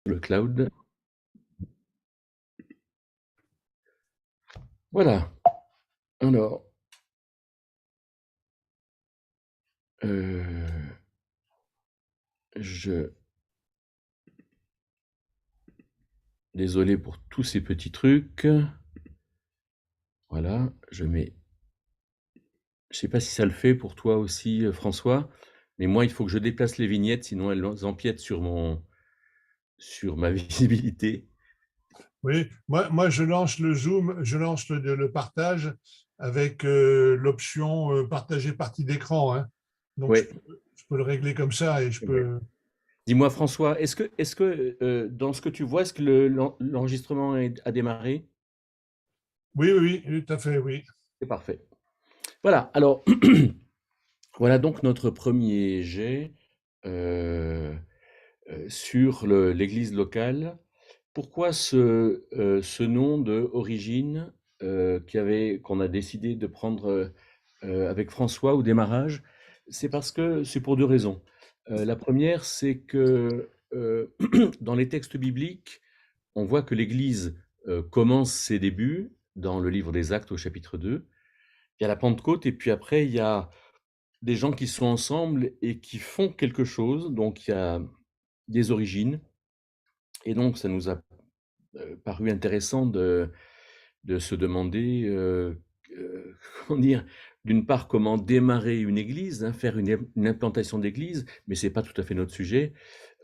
le cloud. Voilà. Alors, je désolé pour tous ces petits trucs. Voilà, je mets je sais pas si ça le fait pour toi aussi, François, mais moi, il faut que je déplace les vignettes, sinon elles empiètent sur ma visibilité. Oui, moi je lance le Zoom, je lance le partage avec l'option partager partie d'écran, hein. Donc Ouais. je peux le régler comme ça et je Ouais. peux. Dis-moi François, est-ce que, dans ce que tu vois, est-ce que l'enregistrement a démarré? Oui, oui, oui, tout à fait, oui. C'est parfait. Voilà, alors voilà donc notre premier jet, heu sur l'église locale. Pourquoi ce nom de origine, qu'on a décidé de prendre, avec François au démarrage? C'est parce que c'est pour 2 raisons. La première, c'est que, dans les textes bibliques, on voit que l'église, commence ses débuts dans le livre des Actes au chapitre 2. Il y a la Pentecôte et puis après il y a des gens qui sont ensemble et qui font quelque chose, donc il y a des origines et donc ça nous a paru intéressant de se demander, comment dire? D'une part, comment démarrer une église, hein, faire une implantation d'église, mais c'est pas tout à fait notre sujet.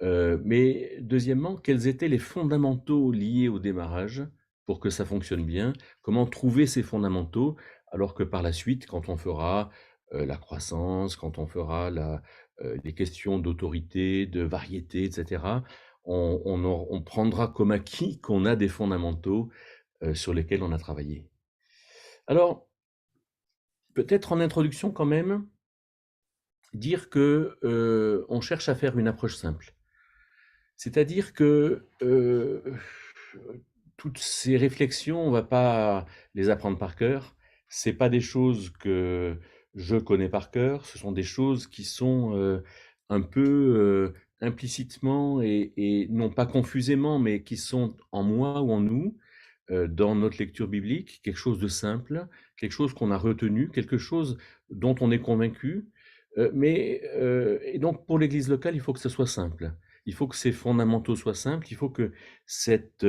Mais deuxièmement, quels étaient les fondamentaux liés au démarrage pour que ça fonctionne bien? Comment trouver ces fondamentaux? Alors que par la suite, quand on fera, la croissance, quand on fera les questions d'autorité, de variété et cetera, on prendra comme acquis qu'on a des fondamentaux, sur lesquels on a travaillé. Alors, peut-être en introduction quand même, dire que, on cherche à faire une approche simple. C'est-à-dire que, toutes ces réflexions, on va pas les apprendre par cœur. C'est pas des choses que je connais par cœur, ce sont des choses qui sont, un peu, implicitement et non pas confusément, mais qui sont en moi ou en nous, dans notre lecture biblique, quelque chose de simple, quelque chose qu'on a retenu, quelque chose dont on est convaincu, et donc pour l'Église locale, il faut que ce soit simple. Il faut que ces fondamentaux soient simples, il faut que cette,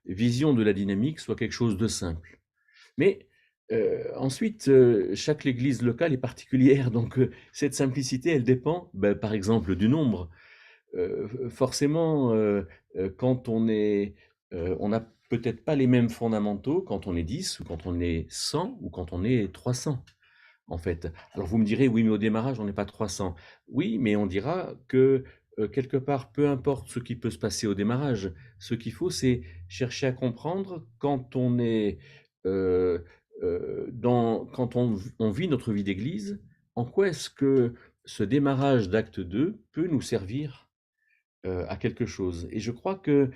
vision de la dynamique soit quelque chose de simple. Mais, ensuite, chaque église locale est particulière, donc cette simplicité, elle dépend, par exemple, du nombre. Forcément, quand on n'a peut-être pas les mêmes fondamentaux quand on est 10 ou quand on est 100 ou quand on est 300 en fait. Alors vous me direz: «Oui, mais au démarrage, on n'est pas 300». Oui, mais on dira que, quelque part, peu importe ce qui peut se passer au démarrage, ce qu'il faut, c'est chercher à comprendre quand on est, heu quand on vit notre vie d'église, en quoi est-ce que ce démarrage d'acte 2 peut nous servir, à quelque chose? Et je crois que,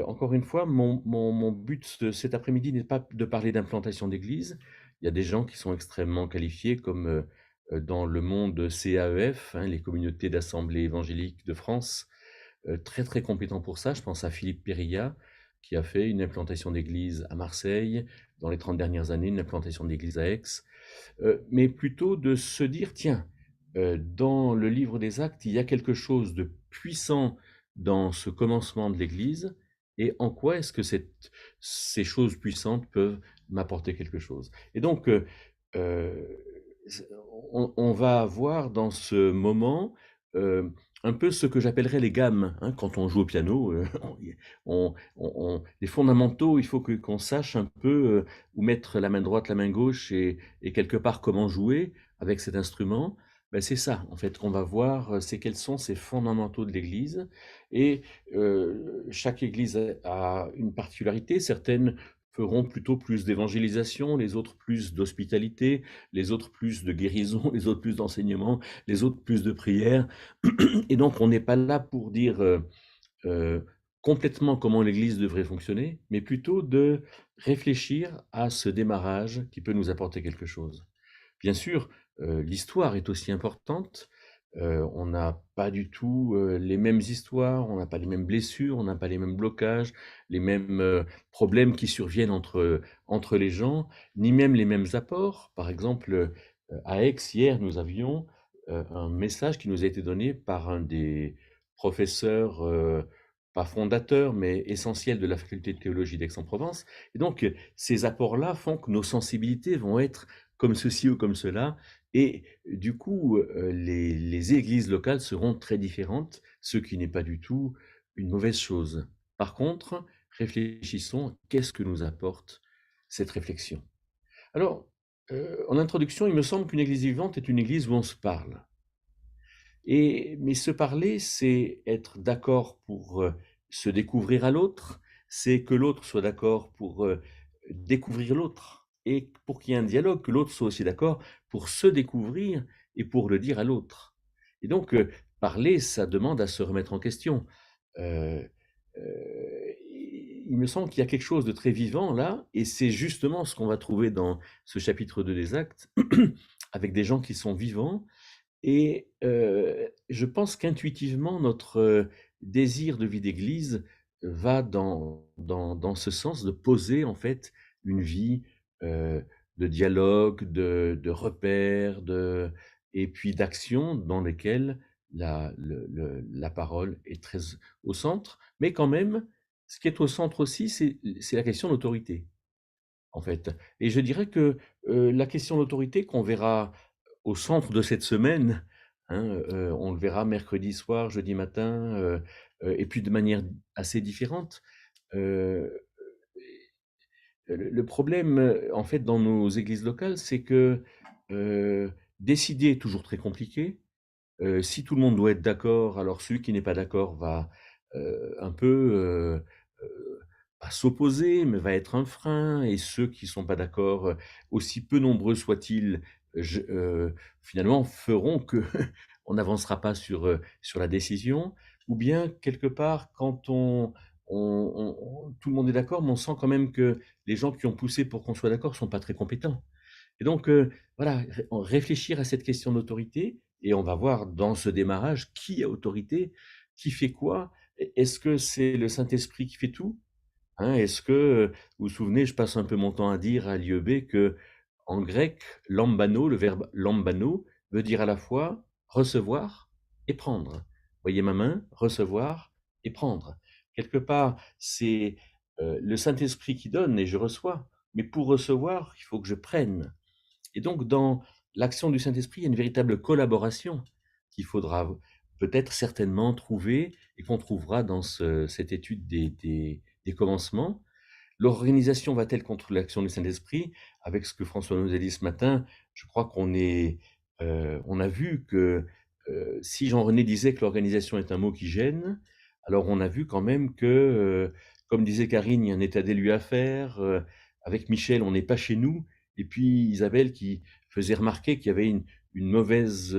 encore une fois, mon but de cet après-midi n'est pas de parler d'implantation d'église. Il y a des gens qui sont extrêmement qualifiés comme, dans le monde CAEF, hein, les communautés d'assemblées évangéliques de France, très, très compétents pour ça. Je pense à Philippe Périllat, qui a fait une implantation d'église à Marseille, dans les 30 dernières années, une implantation d'église à Aix. Mais plutôt de se dire: «Tiens, dans le livre des Actes, il y a quelque chose de puissant dans ce commencement de l'Église et en quoi est-ce que ces choses puissantes peuvent m'apporter quelque chose?» Et donc, heu, on va avoir dans ce moment, un peu ce que j'appellerais les gammes, hein. Quand on joue au piano, les fondamentaux, il faut qu'on sache un peu, où mettre la main droite, la main gauche et quelque part comment jouer avec cet instrument. C'est ça en fait qu'on va voir, c'est quels sont ces fondamentaux de l'Église et chaque Église a une particularité. Certaines feront plutôt plus d'évangélisation, les autres plus d'hospitalité, les autres plus de guérison, les autres plus d'enseignement, les autres plus de prière et donc on n'est pas là pour dire, heu, complètement comment l'Église devrait fonctionner, mais plutôt de réfléchir à ce démarrage qui peut nous apporter quelque chose. Bien sûr, l'histoire est aussi importante, On n'a pas du tout, les mêmes histoires, on n'a pas les mêmes blessures, on n'a pas les mêmes blocages, les mêmes, problèmes qui surviennent entre les gens, ni même les mêmes apports. Par exemple, à Aix, hier, nous avions, un message qui nous a été donné par un des professeurs, pas fondateurs, mais essentiels de la faculté de théologie d'Aix-en-Provence. Et donc, ces apports-là font que nos sensibilités vont être comme ceci ou comme cela. Et du coup, les églises locales seront très différentes, ce qui n'est pas du tout une mauvaise chose. Par contre, réfléchissons, qu'est-ce que nous apporte cette réflexion? Alors, en introduction, il me semble qu'une église vivante est une église où on se parle. Mais se parler, c'est être d'accord pour, se découvrir à l'autre, c'est que l'autre soit d'accord pour, découvrir l'autre et pour qu'il y ait un dialogue, que l'autre soit aussi d'accord pour se découvrir et pour le dire à l'autre. Et donc, parler, ça demande à se remettre en question. Heu il me semble qu'il y a quelque chose de très vivant là, et c'est justement ce qu'on va trouver dans ce chapitre 2 des Actes, avec des gens qui sont vivants, et je pense qu'intuitivement, notre, désir de vie d'église va dans ce sens de poser, en fait, une vie, de dialogue, de repères, et puis d'action dans lesquelles la parole est très au centre. Mais quand même, ce qui est au centre aussi, c'est la question de l'autorité, en fait. Et je dirais que, la question de l'autorité qu'on verra au centre de cette semaine, hein, on le verra mercredi soir, jeudi matin, et puis de manière assez différente. Heu, le problème, en fait, dans nos églises locales, c'est que, décider est toujours très compliqué. Si tout le monde doit être d'accord, alors celui qui n'est pas d'accord va, un peu, pas s'opposer, mais va être un frein, et ceux qui sont pas d'accord, aussi peu nombreux soient-ils, je finalement feront que on n'avancera pas sur la décision. Ou bien quelque part quand tout le monde est d'accord, mais on sent quand même que les gens qui ont poussé pour qu'on soit d'accord sont pas très compétents. Et donc, voilà, réfléchir à cette question d'autorité, et on va voir dans ce démarrage qui a autorité, qui fait quoi. Est-ce que c'est le Saint-Esprit qui fait tout? Hein, est-ce que, vous vous souvenez, je passe un peu mon temps à dire à l'IEB que en grec, lambano, le verbe lambano veut dire à la fois recevoir et prendre. Voyez ma main, recevoir et prendre. Quelque part, c'est, le Saint-Esprit qui donne et je reçois, mais pour recevoir, il faut que je prenne. Et donc, dans l'action du Saint-Esprit, il y a une véritable collaboration qu'il faudra peut-être certainement trouver, et qu'on trouvera dans cette étude des commencements. L'organisation va-t-elle contre l'action du Saint-Esprit? Avec ce que François nous a dit ce matin, je crois on a vu que, si Jean-René disait que l'organisation est un mot qui gêne, alors on a vu quand même que, comme disait Karine, il y a un état des lieux à faire. Avec Michel, on n'est pas chez nous. Et puis Isabelle qui faisait remarquer qu'il y avait une mauvaise,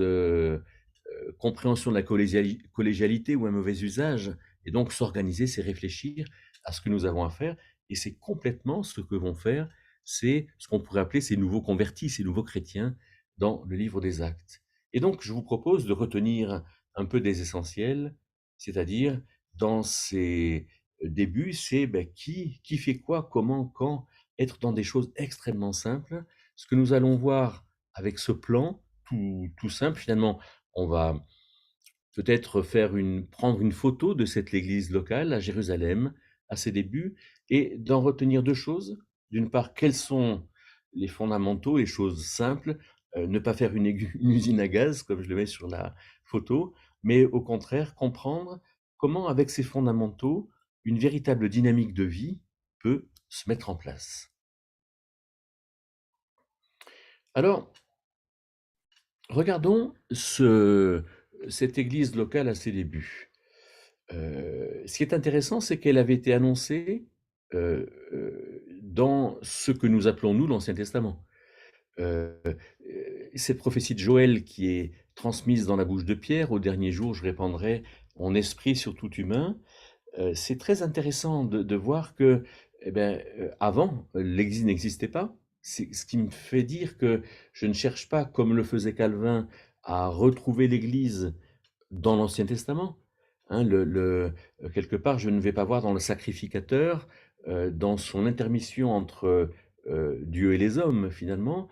compréhension de la collégialité, ou un mauvais usage. Et donc s'organiser, c'est réfléchir à ce que nous avons à faire. Et c'est complètement ce que vont faire, c'est ce qu'on pourrait appeler ces nouveaux convertis, ces nouveaux chrétiens dans le livre des Actes. Et donc je vous propose de retenir un peu des essentiels, c'est-à-dire dans ces débuts, c'est qui fait quoi, comment, quand, être dans des choses extrêmement simples. Ce que nous allons voir avec ce plan tout simple, finalement, on va peut-être prendre une photo de cette église locale à Jérusalem, à ses débuts, et d'en retenir 2 choses. D'une part, quels sont les fondamentaux, les choses simples, ne pas faire une usine à gaz comme je le mets sur la photo, mais au contraire comprendre comment, avec ces fondamentaux, une véritable dynamique de vie peut se mettre en place. Alors, regardons cette église locale à ses débuts. Ce qui est intéressant, c'est qu'elle avait été annoncée, dans ce que nous appelons, nous, l'Ancien Testament. Heu cette prophétie de Joël qui est transmise dans la bouche de Pierre: «Au dernier jour, je répandrai mon esprit sur tout humain». C'est très intéressant de voir que, avant, l'Église n'existait pas. C'est ce qui me fait dire que je ne cherche pas, comme le faisait Calvin, à retrouver l'Église dans l'Ancien Testament. Hein, quelque part, je ne vais pas voir dans le sacrificateur, dans son intermission entre Dieu et les hommes, finalement,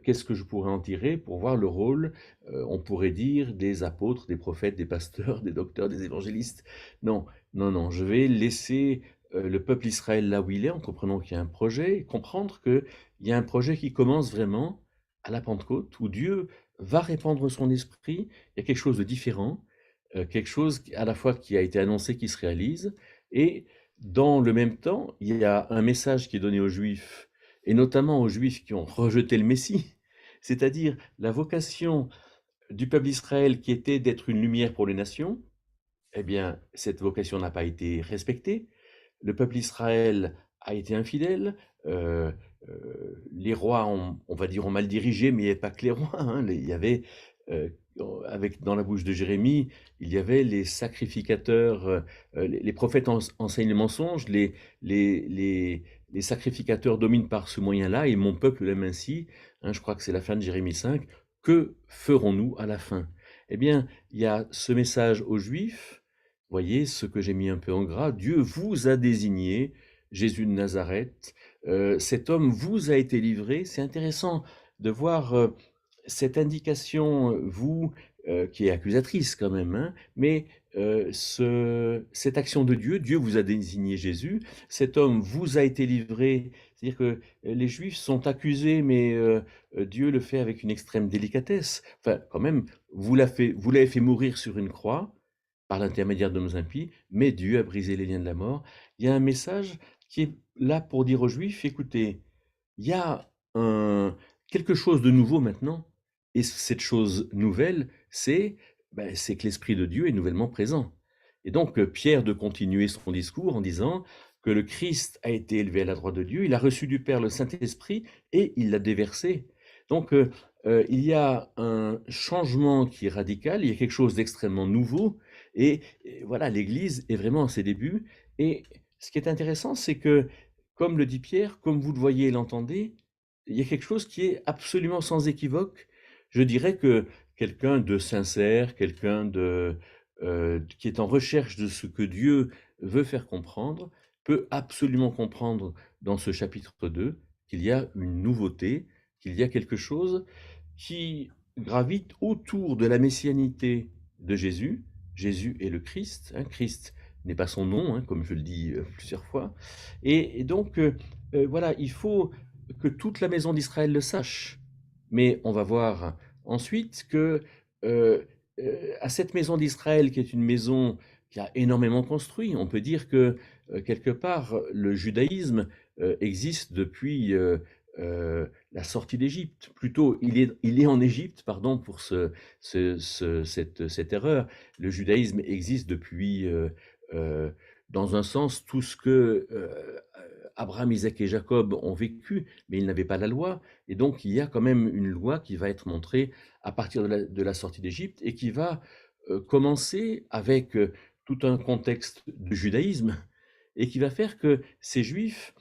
qu'est-ce que je pourrais en tirer pour voir le rôle, on pourrait dire, des apôtres, des prophètes, des pasteurs, des docteurs, des évangélistes. Non, non, non, je vais laisser le peuple Israël là où il est, en comprenant qu'il y a un projet, et comprendre qu'il y a un projet qui commence vraiment à la Pentecôte, où Dieu va répandre son esprit, il y a quelque chose de différent, quelque chose à la fois qui a été annoncé, qui se réalise, et dans le même temps, il y a un message qui est donné aux Juifs, et notamment aux Juifs qui ont rejeté le Messie, c'est-à-dire la vocation du peuple d'Israël qui était d'être une lumière pour les nations. Eh bien, cette vocation n'a pas été respectée. Le peuple d'Israël a été infidèle. Les rois, on va dire, ont mal dirigé, mais il n'y avait pas que les rois. Hein. Il y avait, euh, dans la bouche de Jérémie, il y avait les sacrificateurs, les prophètes enseignent les mensonges, les, les, les sacrificateurs dominent par ce moyen-là, et mon peuple l'aime ainsi. Hein, je crois que c'est la fin de Jérémie 5. Que ferons-nous à la fin? Eh bien, il y a ce message aux Juifs. Voyez ce que j'ai mis un peu en gras. Dieu vous a désigné, Jésus de Nazareth. Cet homme vous a été livré. C'est intéressant de voir cette indication, vous, qui est accusatrice quand même, hein, mais cette action de Dieu, Dieu vous a désigné Jésus, cet homme vous a été livré, c'est-à-dire que les Juifs sont accusés, mais Dieu le fait avec une extrême délicatesse. Enfin, quand même, vous l'avez fait mourir sur une croix, par l'intermédiaire de nos impies, mais Dieu a brisé les liens de la mort. Il y a un message qui est là pour dire aux Juifs, écoutez, il y a quelque chose de nouveau maintenant, et cette chose nouvelle, c'est que l'Esprit de Dieu est nouvellement présent. Et donc Pierre de continuer son discours en disant que le Christ a été élevé à la droite de Dieu, il a reçu du Père le Saint-Esprit et il l'a déversé. Donc il y a un changement qui est radical, il y a quelque chose d'extrêmement nouveau, et voilà, l'Église est vraiment à ses débuts. Et ce qui est intéressant, c'est que, comme le dit Pierre, comme vous le voyez et l'entendez, il y a quelque chose qui est absolument sans équivoque. Je dirais que quelqu'un de sincère, qui est en recherche de ce que Dieu veut faire comprendre, peut absolument comprendre dans ce chapitre 2 qu'il y a une nouveauté, qu'il y a quelque chose qui gravite autour de la messianité de Jésus. Jésus est le Christ, hein. Christ n'est pas son nom, hein, comme je le dis plusieurs fois. Et donc, voilà, il faut que toute la maison d'Israël le sache. Mais on va voir ensuite que à cette maison d'Israël, qui est une maison qui a énormément construit, on peut dire que quelque part, le judaïsme existe depuis la sortie d'Égypte. Plutôt, il est en Égypte, pardon pour cette erreur. Le judaïsme existe depuis, dans un sens, tout ce que Abraham, Isaac et Jacob ont vécu, mais ils n'avaient pas la loi. Et donc, il y a quand même une loi qui va être montrée à partir de la sortie d'Égypte et qui va commencer avec tout un contexte de judaïsme et qui va faire que ces Juifs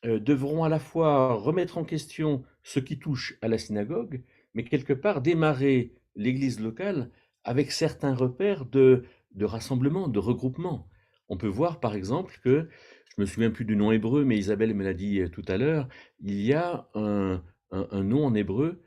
devront à la fois remettre en question ce qui touche à la synagogue, mais quelque part démarrer l'église locale avec certains repères de rassemblement, de regroupement. On peut voir par exemple que, je me souviens plus du nom hébreu, mais Isabelle me l'a dit tout à l'heure, il y a un nom en hébreu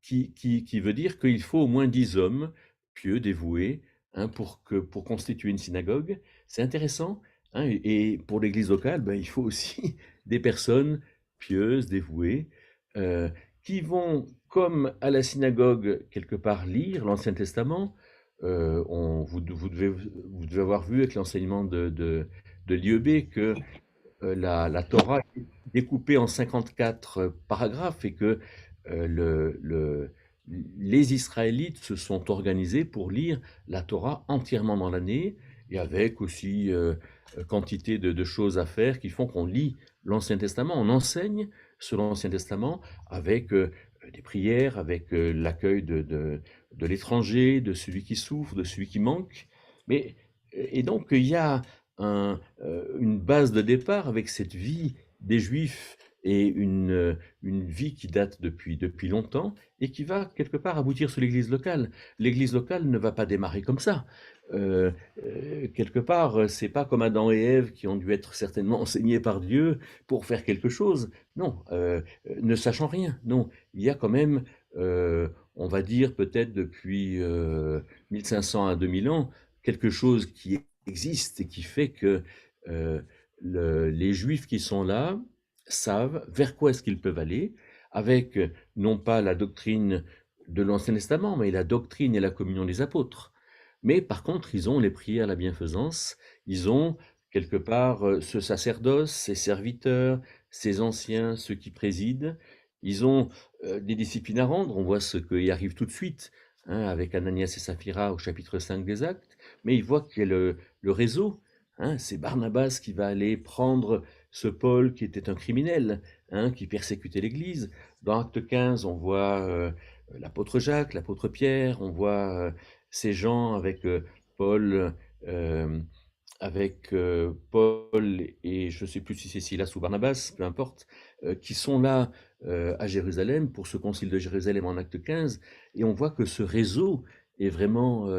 qui veut dire qu'il faut au moins 10 hommes pieux, dévoués, hein, pour constituer une synagogue. C'est intéressant, hein, et pour l'église locale, ben, il faut aussi des personnes pieuses, dévouées, euh, qui vont, comme à la synagogue, quelque part lire l'Ancien Testament. Vous devez avoir vu avec l'enseignement de l'IEB que la Torah est découpée en 54 paragraphes et que euh, le, le- les Israélites se sont organisés pour lire la Torah entièrement dans l'année et avec aussi quantité de choses à faire qui font qu'on lit l'Ancien Testament, on enseigne sur l'Ancien Testament avec des prières, avec l'accueil de l'étranger, de celui qui souffre, de celui qui manque. Mais, et donc il y a une base de départ avec cette vie des Juifs et une vie qui date depuis longtemps et qui va quelque part aboutir sur l'église locale. L'église locale ne va pas démarrer comme ça. Euh, Quelque part, c'est pas comme Adam et Ève qui ont dû être certainement enseignés par Dieu pour faire quelque chose. Non, ne sachant rien. Non, il y a quand même, on va dire peut-être depuis 1500 à 2000 ans, quelque chose qui existe et qui fait que euh, les Juifs qui sont là savent vers quoi est-ce qu'ils peuvent aller, avec non pas la doctrine de l'Ancien Testament, mais la doctrine et la communion des apôtres. Mais par contre, ils ont les prières, la bienfaisance, ils ont quelque part ce sacerdoce, ces serviteurs, ces anciens, ceux qui président, ils ont des disciplines à rendre, on voit ce qui arrive tout de suite, hein, avec Ananias et Saphira au chapitre 5 des Actes, mais ils voient qu'il y a le réseau, hein, c'est Barnabas qui va aller prendre ce Paul qui était un criminel, hein, qui persécutait l'Église. Dans Acte 15, on voit l'apôtre Jacques, l'apôtre Pierre, on voit ces gens avec Paul, euh, Paul et je ne sais plus si c'est Silas ou Barnabas, peu importe, qui sont là à Jérusalem pour ce concile de Jérusalem en Acte 15, et on voit que ce réseau est vraiment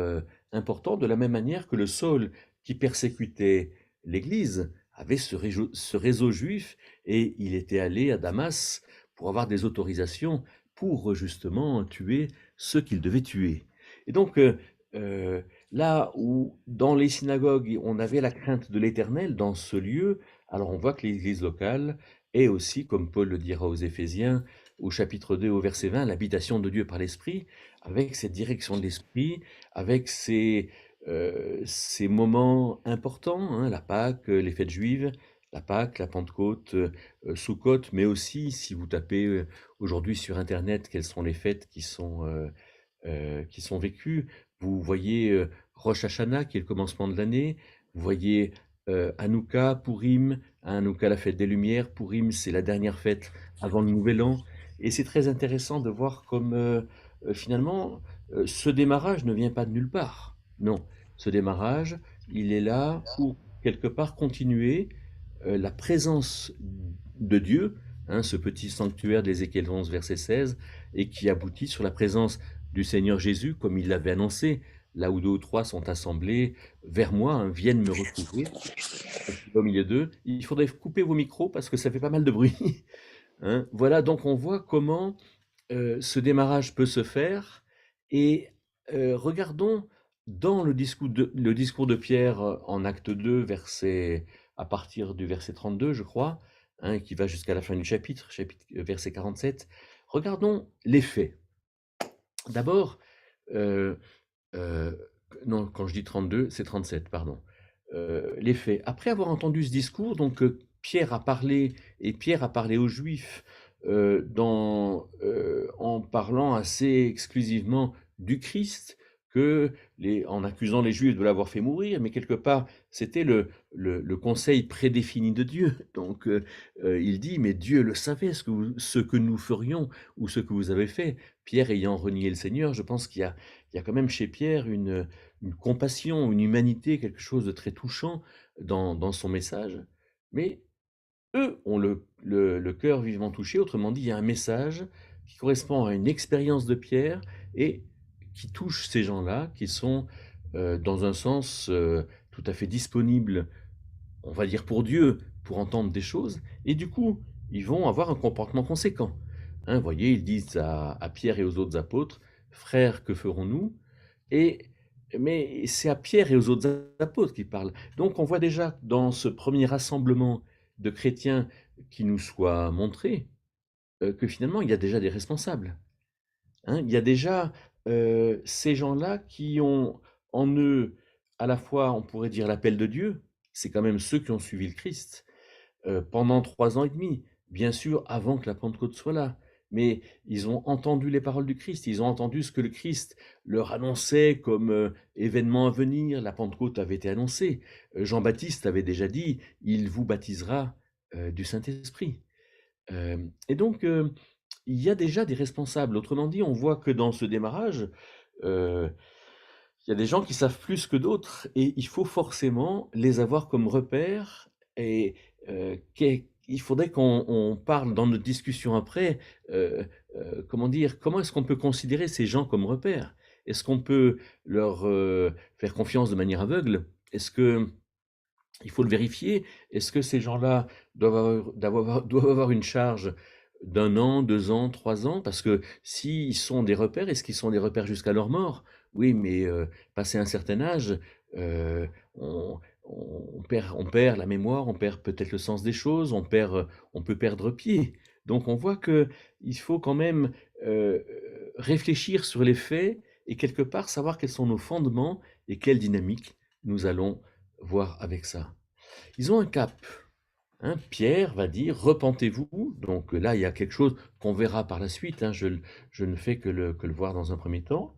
important, de la même manière que le Saul qui persécutait l'Église avait ce réseau juif, et il était allé à Damas pour avoir des autorisations pour justement tuer ceux qu'il devait tuer. Et donc, euh, là où dans les synagogues on avait la crainte de l'Éternel dans ce lieu, alors on voit que l'Église locale est aussi, comme Paul le dira aux Éphésiens, au chapitre 2, au verset 20, l'habitation de Dieu par l'Esprit, avec cette direction de l'Esprit, avec ces moments importants, hein, la Pâque, les fêtes juives, la Pâque, la Pentecôte, Soukhot, mais aussi, si vous tapez aujourd'hui sur Internet quelles sont les fêtes qui sont vécues, vous voyez Rosh Hashanah, qui est le commencement de l'année, vous voyez Hanouka, Purim, Hanouka, la fête des Lumières, Purim, c'est la dernière fête avant le Nouvel An, et c'est très intéressant de voir comme finalement ce démarrage ne vient pas de nulle part. Non, ce démarrage, il est là pour quelque part continuer la présence de Dieu, hein, ce petit sanctuaire d'Ézéchiel 11, verset 16, et qui aboutit sur la présence du Seigneur Jésus, comme il l'avait annoncé, là où deux ou trois sont assemblés, vers moi, hein, viennent me retrouver, au milieu d'eux. Il faudrait couper vos micros parce que ça fait pas mal de bruit. Hein. Voilà, donc on voit comment ce démarrage peut se faire, et regardons dans le discours de Pierre en acte 2, à partir du verset 32, je crois, hein, qui va jusqu'à la fin du chapitre verset 47. Regardons les faits. D'abord, euh, euh, non, quand je dis 32, c'est 37, pardon. Les faits. Après avoir entendu ce discours, donc Pierre a parlé, et Pierre a parlé aux Juifs en parlant assez exclusivement du Christ, en accusant les Juifs de l'avoir fait mourir, mais quelque part, c'était le conseil prédéfini de Dieu. Donc, il dit, mais Dieu le savait, ce que nous ferions, ou ce que vous avez fait. Pierre ayant renié le Seigneur, je pense qu'il y a quand même chez Pierre une compassion, une humanité, quelque chose de très touchant dans son message. Mais eux ont le cœur vivement touché. Autrement dit, il y a un message qui correspond à une expérience de Pierre et qui touche ces gens-là, qui sont dans un sens tout à fait disponibles, on va dire pour Dieu, pour entendre des choses. Et du coup, ils vont avoir un comportement conséquent. Hein, vous voyez, ils disent à Pierre et aux autres apôtres, frères, que ferons-nous? Et, mais c'est à Pierre et aux autres apôtres qui parlent. Donc on voit déjà dans ce premier rassemblement de chrétiens qui nous soit montré que finalement il y a déjà des responsables. Hein. Il y a déjà ces gens-là qui ont en eux à la fois, on pourrait dire, l'appel de Dieu, c'est quand même ceux qui ont suivi le Christ, pendant 3 ans et demi, bien sûr, avant que la Pentecôte soit là. Mais ils ont entendu les paroles du Christ, ils ont entendu ce que le Christ leur annonçait comme événement à venir. La Pentecôte avait été annoncée. Jean-Baptiste avait déjà dit, il vous baptisera du Saint-Esprit. Et donc, il y a déjà des responsables. Autrement dit, on voit que dans ce démarrage, euh, il y a des gens qui savent plus que d'autres, et il faut forcément les avoir comme repères et il faudrait qu'on parle dans notre discussion après, comment dire? Comment est-ce qu'on peut considérer ces gens comme repères? Est-ce qu'on peut leur, faire confiance de manière aveugle? Est-ce que il faut le vérifier? Est-ce que ces gens-là doivent avoir une charge d'un an, 2 ans, 3 ans? Parce que s'ils sont des repères, est-ce qu'ils sont des repères jusqu'à leur mort? Oui, mais passé un certain âge, on on perd la mémoire, on perd peut-être le sens des choses, on peut perdre pied. Donc on voit que il faut quand même, heu, réfléchir sur les faits et quelque part savoir quels sont nos fondements et quelle dynamique nous allons voir avec ça. Ils ont un cap, hein. Pierre va dire: «Repentez-vous». Donc là, il y a quelque chose qu'on verra par la suite, hein, je ne fais que le voir dans un premier temps.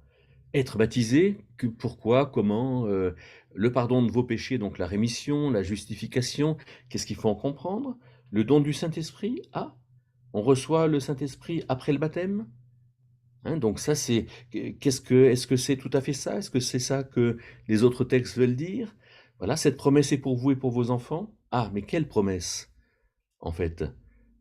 Être baptisé, pourquoi, comment, le pardon de vos péchés, donc la rémission, la justification, qu'est-ce qu'il faut en comprendre? Le don du Saint-Esprit, ah, on reçoit le Saint-Esprit après le baptême? Hein, donc ça, c'est est-ce que c'est tout à fait ça? Est-ce que c'est ça que les autres textes veulent dire? Voilà, cette promesse est pour vous et pour vos enfants. Ah, mais quelle promesse, en fait?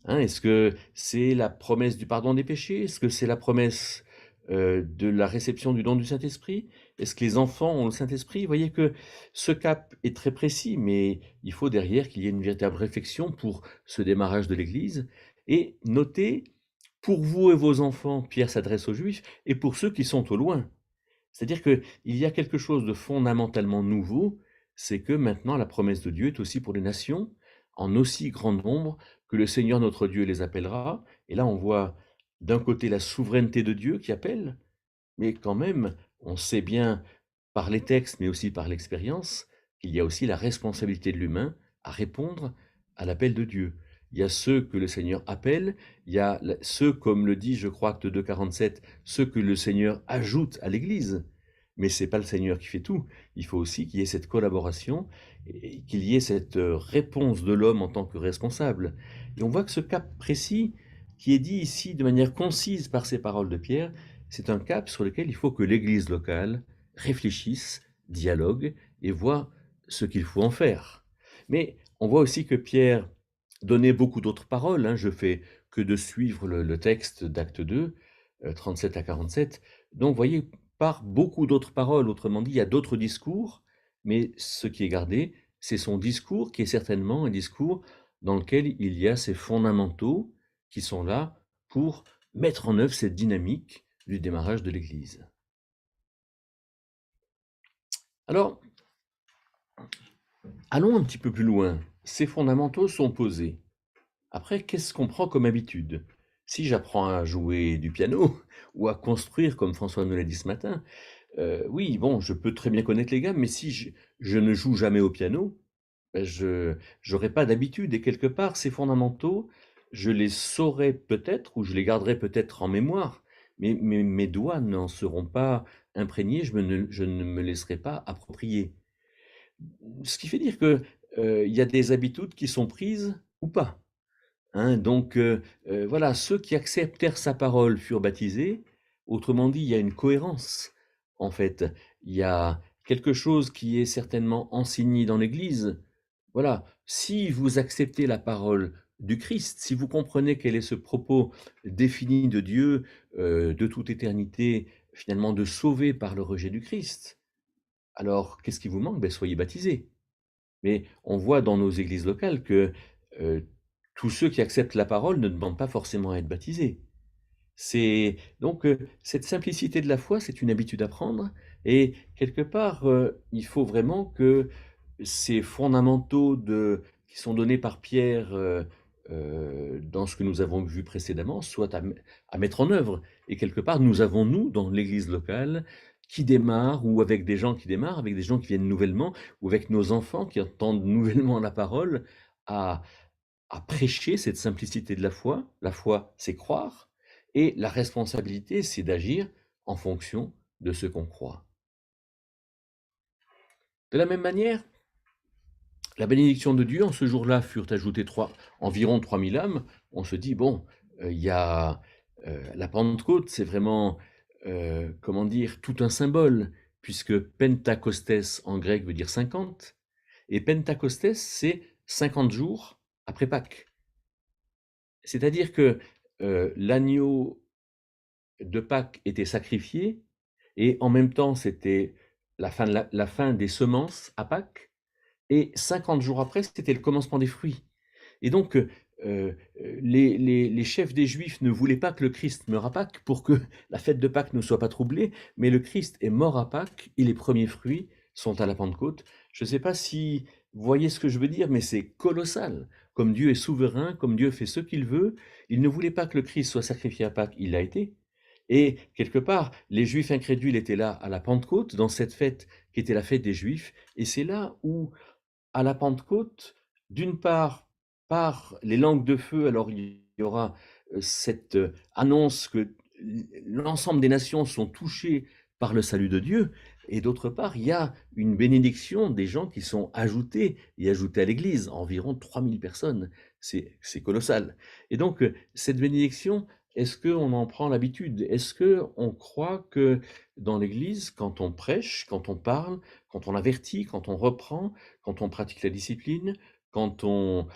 Hein, est-ce que c'est la promesse du pardon des péchés? Est-ce que c'est la promesse, de la réception du don du Saint-Esprit? Est-ce que les enfants ont le Saint-Esprit? Vous voyez que ce cap est très précis, mais il faut derrière qu'il y ait une véritable réflexion pour ce démarrage de l'Église et notez pour vous et vos enfants, Pierre s'adresse aux Juifs, et pour ceux qui sont au loin. C'est-à-dire qu'il y a quelque chose de fondamentalement nouveau, c'est que maintenant la promesse de Dieu est aussi pour les nations, en aussi grand nombre que le Seigneur notre Dieu les appellera. Et là, on voit d'un côté la souveraineté de Dieu qui appelle, mais quand même, on sait bien par les textes, mais aussi par l'expérience, qu'il y a aussi la responsabilité de l'humain à répondre à l'appel de Dieu. Il y a ceux que le Seigneur appelle, il y a ceux, comme le dit, je crois, Acte 2,47, ceux que le Seigneur ajoute à l'Église. Mais c'est pas le Seigneur qui fait tout. Il faut aussi qu'il y ait cette collaboration et qu'il y ait cette réponse de l'homme en tant que responsable. Et on voit que ce cap précis, qui est dit ici de manière concise par ces paroles de Pierre, c'est un cap sur lequel il faut que l'Église locale réfléchisse, dialogue et voit ce qu'il faut en faire. Mais on voit aussi que Pierre donnait beaucoup d'autres paroles, hein. Je fais que de suivre le texte d'Acte 2, 37 à 47. Donc, vous voyez, par beaucoup d'autres paroles, autrement dit, il y a d'autres discours, mais ce qui est gardé, c'est son discours qui est certainement un discours dans lequel il y a ces fondamentaux qui sont là pour mettre en œuvre cette dynamique du démarrage de l'Église. Alors, allons un petit peu plus loin. Ces fondamentaux sont posés. Après, qu'est-ce qu'on prend comme habitude? Si j'apprends à jouer du piano ou à construire, comme François nous l'a dit ce matin, oui, bon, je peux très bien connaître les gammes, mais si je ne joue jamais au piano, je n'aurai pas d'habitude et quelque part, ces fondamentaux, je les saurai peut-être ou je les garderai peut-être en mémoire, mais mes doigts n'en seront pas imprégnés, je ne me laisserai pas approprier. Ce qui fait dire que, il y a des habitudes qui sont prises ou pas, hein. Donc voilà, ceux qui acceptèrent sa parole furent baptisés. Autrement dit, il y a une cohérence, en fait. Il y a quelque chose qui est certainement enseigné dans l'Église. Voilà, si vous acceptez la parole du Christ, si vous comprenez quel est ce propos défini de Dieu, de toute éternité, finalement de sauver par le rejet du Christ, alors qu'est-ce qui vous manque? Beh, soyez baptisés. Mais on voit dans nos églises locales que, heu, tous ceux qui acceptent la parole ne demandent pas forcément à être baptisés. C'est donc, cette simplicité de la foi, c'est une habitude à prendre et quelque part, il faut vraiment que ces fondamentaux qui sont donnés par Pierre, dans ce que nous avons vu précédemment, soient à mettre en œuvre et quelque part, nous avons, nous, dans l'église locale, qui démarre ou avec des gens qui démarrent, avec des gens qui viennent nouvellement ou avec nos enfants qui entendent nouvellement la parole, à prêcher cette simplicité de la foi. La foi, c'est croire et la responsabilité, c'est d'agir en fonction de ce qu'on croit. De la même manière, la bénédiction de Dieu, en ce jour-là, furent ajoutées environ 3000 âmes. On se dit, bon, il y a la Pentecôte, c'est vraiment, comment dire, tout un symbole, puisque Pentakostes en grec veut dire 50, et Pentakostes, c'est 50 jours après Pâques. C'est-à-dire que, l'agneau de Pâques était sacrifié et en même temps, c'était la fin des semences à Pâques et 50 jours après, c'était le commencement des fruits. Et donc, les chefs des Juifs ne voulaient pas que le Christ meure à Pâques pour que la fête de Pâques ne soit pas troublée, mais le Christ est mort à Pâques et les premiers fruits sont à la Pentecôte. Je ne sais pas si vous voyez ce que je veux dire, mais c'est colossal. Comme Dieu est souverain, comme Dieu fait ce qu'il veut, il ne voulait pas que le Christ soit sacrifié à Pâques, il l'a été. Et quelque part, les Juifs incrédules étaient là à la Pentecôte, dans cette fête qui était la fête des Juifs, et c'est là où à la Pentecôte, d'une part, par les langues de feu, alors il y aura cette annonce que l'ensemble des nations sont touchées par le salut de Dieu, et d'autre part, il y a une bénédiction des gens qui sont ajoutés et ajoutés à l'Église, environ 3000 personnes, c'est colossal. Et donc, cette bénédiction, est-ce qu'on en prend l'habitude? Est-ce qu'on croit que dans l'Église, quand on prêche, quand on parle, quand on avertit, quand on reprend, quand on pratique la discipline, quand on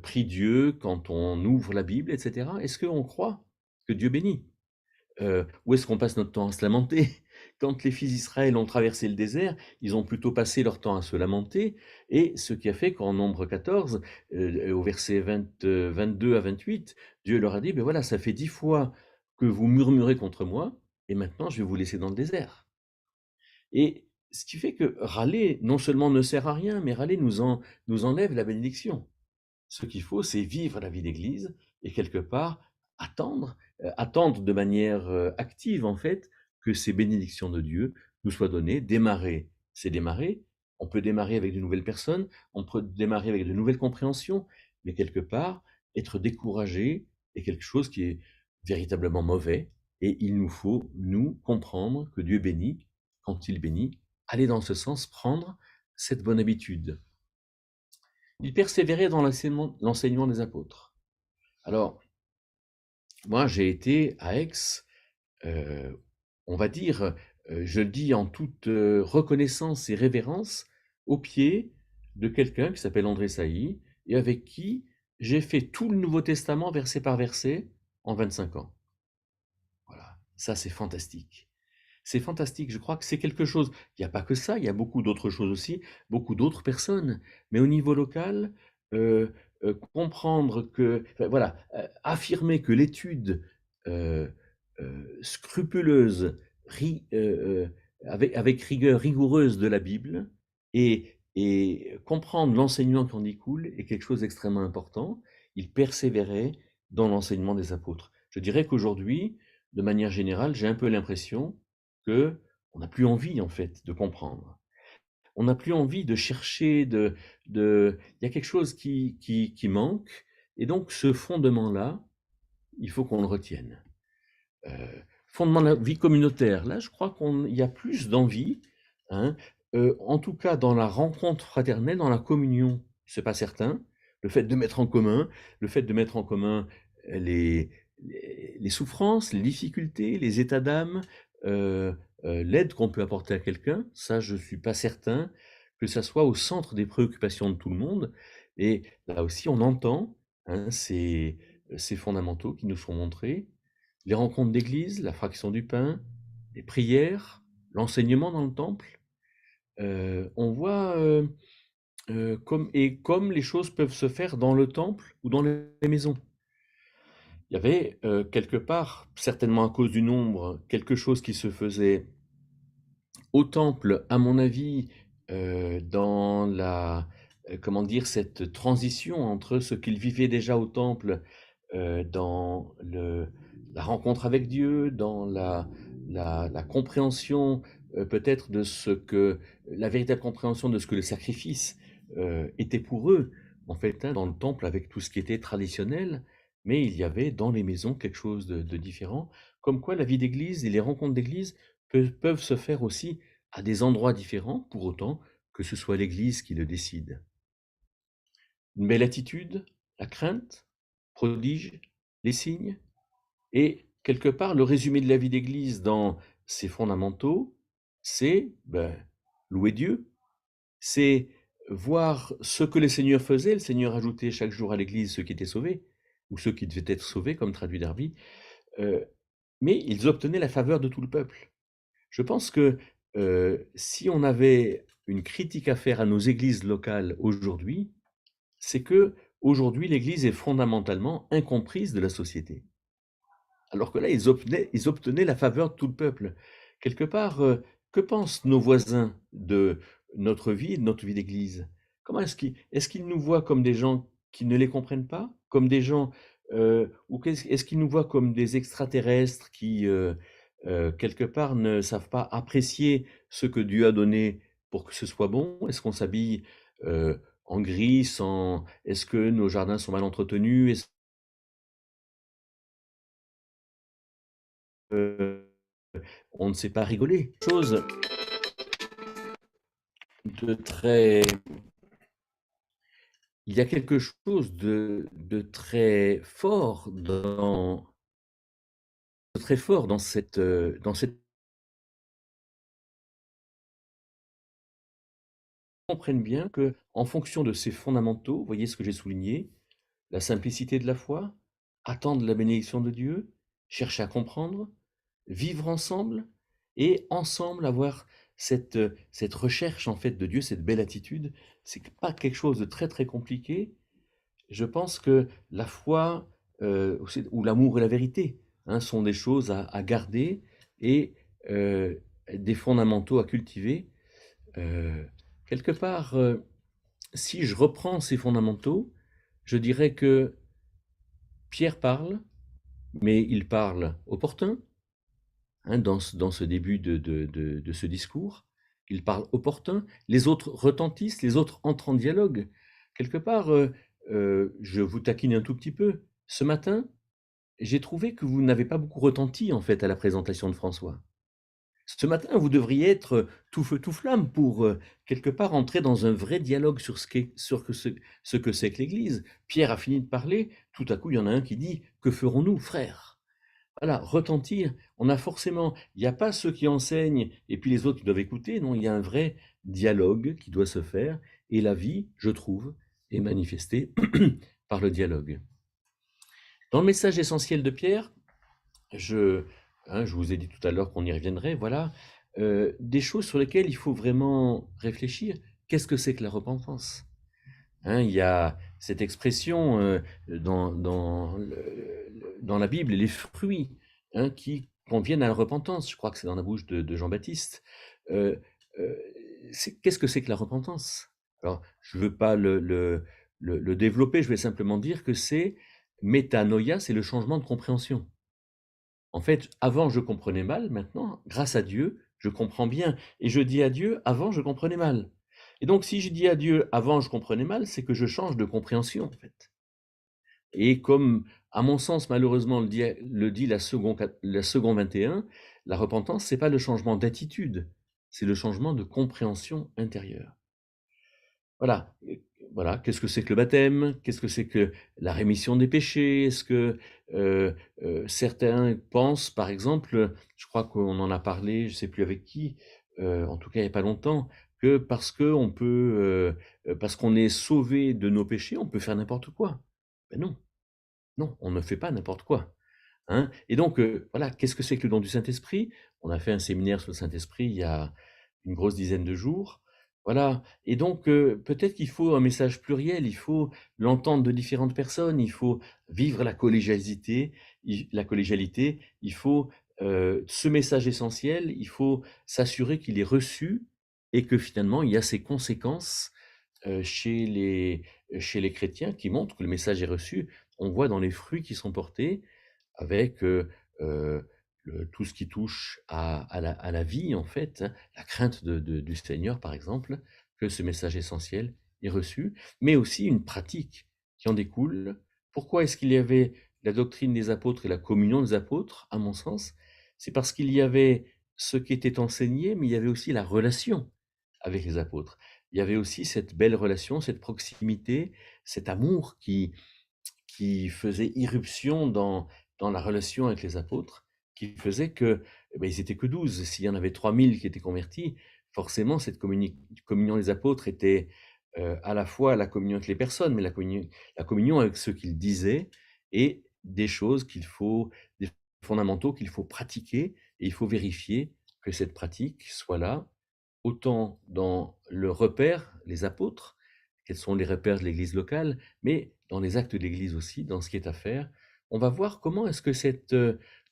prie Dieu, quand on ouvre la Bible, etc. Est-ce qu'on croit que Dieu bénit? Ou est-ce qu'on passe notre temps à se lamenter? Quand les fils d'Israël ont traversé le désert, ils ont plutôt passé leur temps à se lamenter, et ce qui a fait qu'en Nombre 14, au verset 22 à 28, Dieu leur a dit, ben voilà, ça fait 10 fois que vous murmurez contre moi, et maintenant je vais vous laisser dans le désert. Et ce qui fait que râler, non seulement ne sert à rien, mais râler nous enlève la bénédiction. Ce qu'il faut, c'est vivre la vie d'église et quelque part attendre de manière active en fait que ces bénédictions de Dieu nous soient données. Démarrer, c'est démarrer. On peut démarrer avec de nouvelles personnes, on peut démarrer avec de nouvelles compréhensions, mais quelque part, être découragé est quelque chose qui est véritablement mauvais et il nous faut, nous, comprendre que Dieu bénit. Quand il bénit, aller dans ce sens, prendre cette bonne habitude. Il persévérait dans l'enseignement des apôtres. Alors, moi, j'ai été à Aix, euh, on va dire, je le dis en toute reconnaissance et révérence, au pied de quelqu'un qui s'appelle André Sailly, et avec qui j'ai fait tout le Nouveau Testament verset par verset en 25 ans. Voilà, ça c'est fantastique. C'est fantastique, je crois que c'est quelque chose. Il n'y a pas que ça, il y a beaucoup d'autres choses aussi, beaucoup d'autres personnes. Mais au niveau local, euh, comprendre que, enfin, voilà, affirmer que l'étude euh, scrupuleuse, avec rigueur rigoureuse de la Bible et comprendre l'enseignement qui en découle est quelque chose d'extrêmement important. Il persévérait dans l'enseignement des apôtres. Je dirais qu'aujourd'hui, de manière générale, j'ai un peu l'impression que on n'a plus envie en fait de comprendre. On n'a plus envie de chercher, il y a quelque chose qui manque, et donc ce fondement-là, il faut qu'on le retienne. Fondement de la vie communautaire, là, je crois qu'il y a plus d'envie, hein, en tout cas dans la rencontre fraternelle, dans la communion, c'est pas certain. Le fait de mettre en commun, le fait de mettre en commun les, les souffrances, les difficultés, les états d'âme, l'aide qu'on peut apporter à quelqu'un, ça, je suis pas certain que ça soit au centre des préoccupations de tout le monde. Et là aussi, on entend hein, ces fondamentaux qui nous sont montrés les rencontres d'église, la fraction du pain, les prières, l'enseignement dans le temple. On voit comme les choses peuvent se faire dans le temple ou dans les maisons. Il y avait quelque part, certainement à cause du nombre, quelque chose qui se faisait au temple, à mon avis, dans comment dire, cette transition entre ce qu'ils vivaient déjà au temple, dans la rencontre avec Dieu, dans la compréhension, peut-être de ce que, la véritable compréhension de ce que le sacrifice était pour eux, en fait, hein, dans le temple avec tout ce qui était traditionnel, mais il y avait dans les maisons quelque chose de différent, comme quoi la vie d'église et les rencontres d'église peuvent se faire aussi à des endroits différents, pour autant que ce soit l'Église qui le décide. Une belle attitude, la crainte, prodige, les signes, et quelque part le résumé de la vie d'Église dans ses fondamentaux, c'est louer Dieu, c'est voir ce que le Seigneur faisait, le Seigneur ajoutait chaque jour à l'Église ceux qui étaient sauvés, ou ceux qui devaient être sauvés, comme traduit Darby, mais ils obtenaient la faveur de tout le peuple. Je pense que si on avait une critique à faire à nos églises locales aujourd'hui, c'est que aujourd'hui l'Église est fondamentalement incomprise de la société. Alors que là, ils obtenaient la faveur de tout le peuple. Quelque part, que pensent nos voisins de notre vie d'église? Comment est-ce qu'ils nous voient comme des gens qui ne les comprennent pas? Comme des gens, ou est-ce qu'ils nous voient comme des extraterrestres qui, quelque part, ne savent pas apprécier ce que Dieu a donné pour que ce soit bon? Est-ce qu'on s'habille, en gris, est-ce que nos jardins sont mal entretenus? Est-ce que on ne sait pas rigoler? Chose de très Il y a quelque chose de très fort dans cette comprennent bien que, en fonction de ces fondamentaux, vous voyez ce que j'ai souligné? La simplicité de la foi, attendre la bénédiction de Dieu, chercher à comprendre, vivre ensemble et ensemble avoir cette recherche en fait de Dieu, cette belle attitude. C'est pas quelque chose de très, très compliqué. Je pense que la foi, ou l'amour et la vérité, hein, sont des choses à garder et des fondamentaux à cultiver. Heu, Quelque part, si je reprends ces fondamentaux, je dirais que Pierre parle, mais il parle opportun, hein, dans ce début de ce discours. Il parle opportun, les autres retentissent, les autres entrent en dialogue. Quelque part, je vous taquine un tout petit peu. Ce matin, j'ai trouvé que vous n'avez pas beaucoup retenti, en fait, à la présentation de François. Ce matin, vous devriez être tout feu, tout flamme pour, quelque part, entrer dans un vrai dialogue sur ce que c'est que l'Église. Pierre a fini de parler, tout à coup, il y en a un qui dit: «Que ferons-nous, frères?» Voilà, retentir, il n'y a pas ceux qui enseignent et puis les autres qui doivent écouter, non, il y a un vrai dialogue qui doit se faire et la vie, je trouve, est manifestée par le dialogue. Dans le message essentiel de Pierre, je je vous ai dit tout à l'heure qu'on y reviendrait, voilà, des choses sur lesquelles il faut vraiment réfléchir. Qu'est-ce que c'est que la repentance? Hein, il y a cette expression, dans la Bible, les fruits, hein, qui conviennent à la repentance. Je crois que c'est dans la bouche de Jean-Baptiste. Heu heu, qu'est-ce que c'est que la repentance? Alors, je ne veux pas le développer, je vais simplement dire que c'est métanoïa, c'est le changement de compréhension. En fait, avant, je comprenais mal, maintenant, grâce à Dieu, je comprends bien et je dis à Dieu: «Avant, je comprenais mal» et donc si je dis à Dieu: «Avant, je comprenais mal», c'est que je change de compréhension, en fait et comme, à mon sens, malheureusement, le dit la seconde 21, la repentance, c'est pas le changement d'attitude, c'est le changement de compréhension intérieure. Voilà, voilà, qu'est-ce que c'est que le baptême? Qu'est-ce que c'est que la rémission des péchés? Est-ce que, certains pensent, par exemple, je crois qu'on en a parlé, je ne sais plus avec qui, en tout cas il y a pas longtemps, que parce qu'on est sauvé de nos péchés, on peut faire n'importe quoi. Ben non, non, on ne fait pas n'importe quoi. Hein? Et donc, voilà, qu'est-ce que c'est que le don du Saint-Esprit? On a fait un séminaire sur le Saint-Esprit il y a une grosse dizaine de jours. Voilà, et donc, peut-être qu'il faut un message pluriel, il faut l'entendre de différentes personnes, il faut vivre la collégialité, il faut, ce message essentiel, il faut s'assurer qu'il est reçu et que finalement il y a ses conséquences, chez les chrétiens qui montrent que le message est reçu. On voit dans les fruits qui sont portés avec, heu, tout ce qui touche à la vie en fait, hein, la crainte du Seigneur par exemple, que ce message essentiel est reçu, mais aussi une pratique qui en découle. Pourquoi est-ce qu'il y avait la doctrine des apôtres et la communion des apôtres? À mon sens, c'est parce qu'il y avait ce qui était enseigné, mais il y avait aussi la relation avec les apôtres. Il y avait aussi cette belle relation, cette proximité, cet amour qui faisait irruption dans la relation avec les apôtres, qui faisait que, ils étaient que 12. S'il y en avait 3000 qui étaient convertis, forcément cette communion des apôtres était, à la fois la communion avec les personnes, mais la communion avec ce qu'ils disaient et des fondamentaux qu'il faut pratiquer, et il faut vérifier que cette pratique soit là, autant dans le repère, les apôtres, quels sont les repères de l'Église locale, mais dans les actes de l'Église aussi, dans ce qui est à faire. On va voir comment est-ce que cette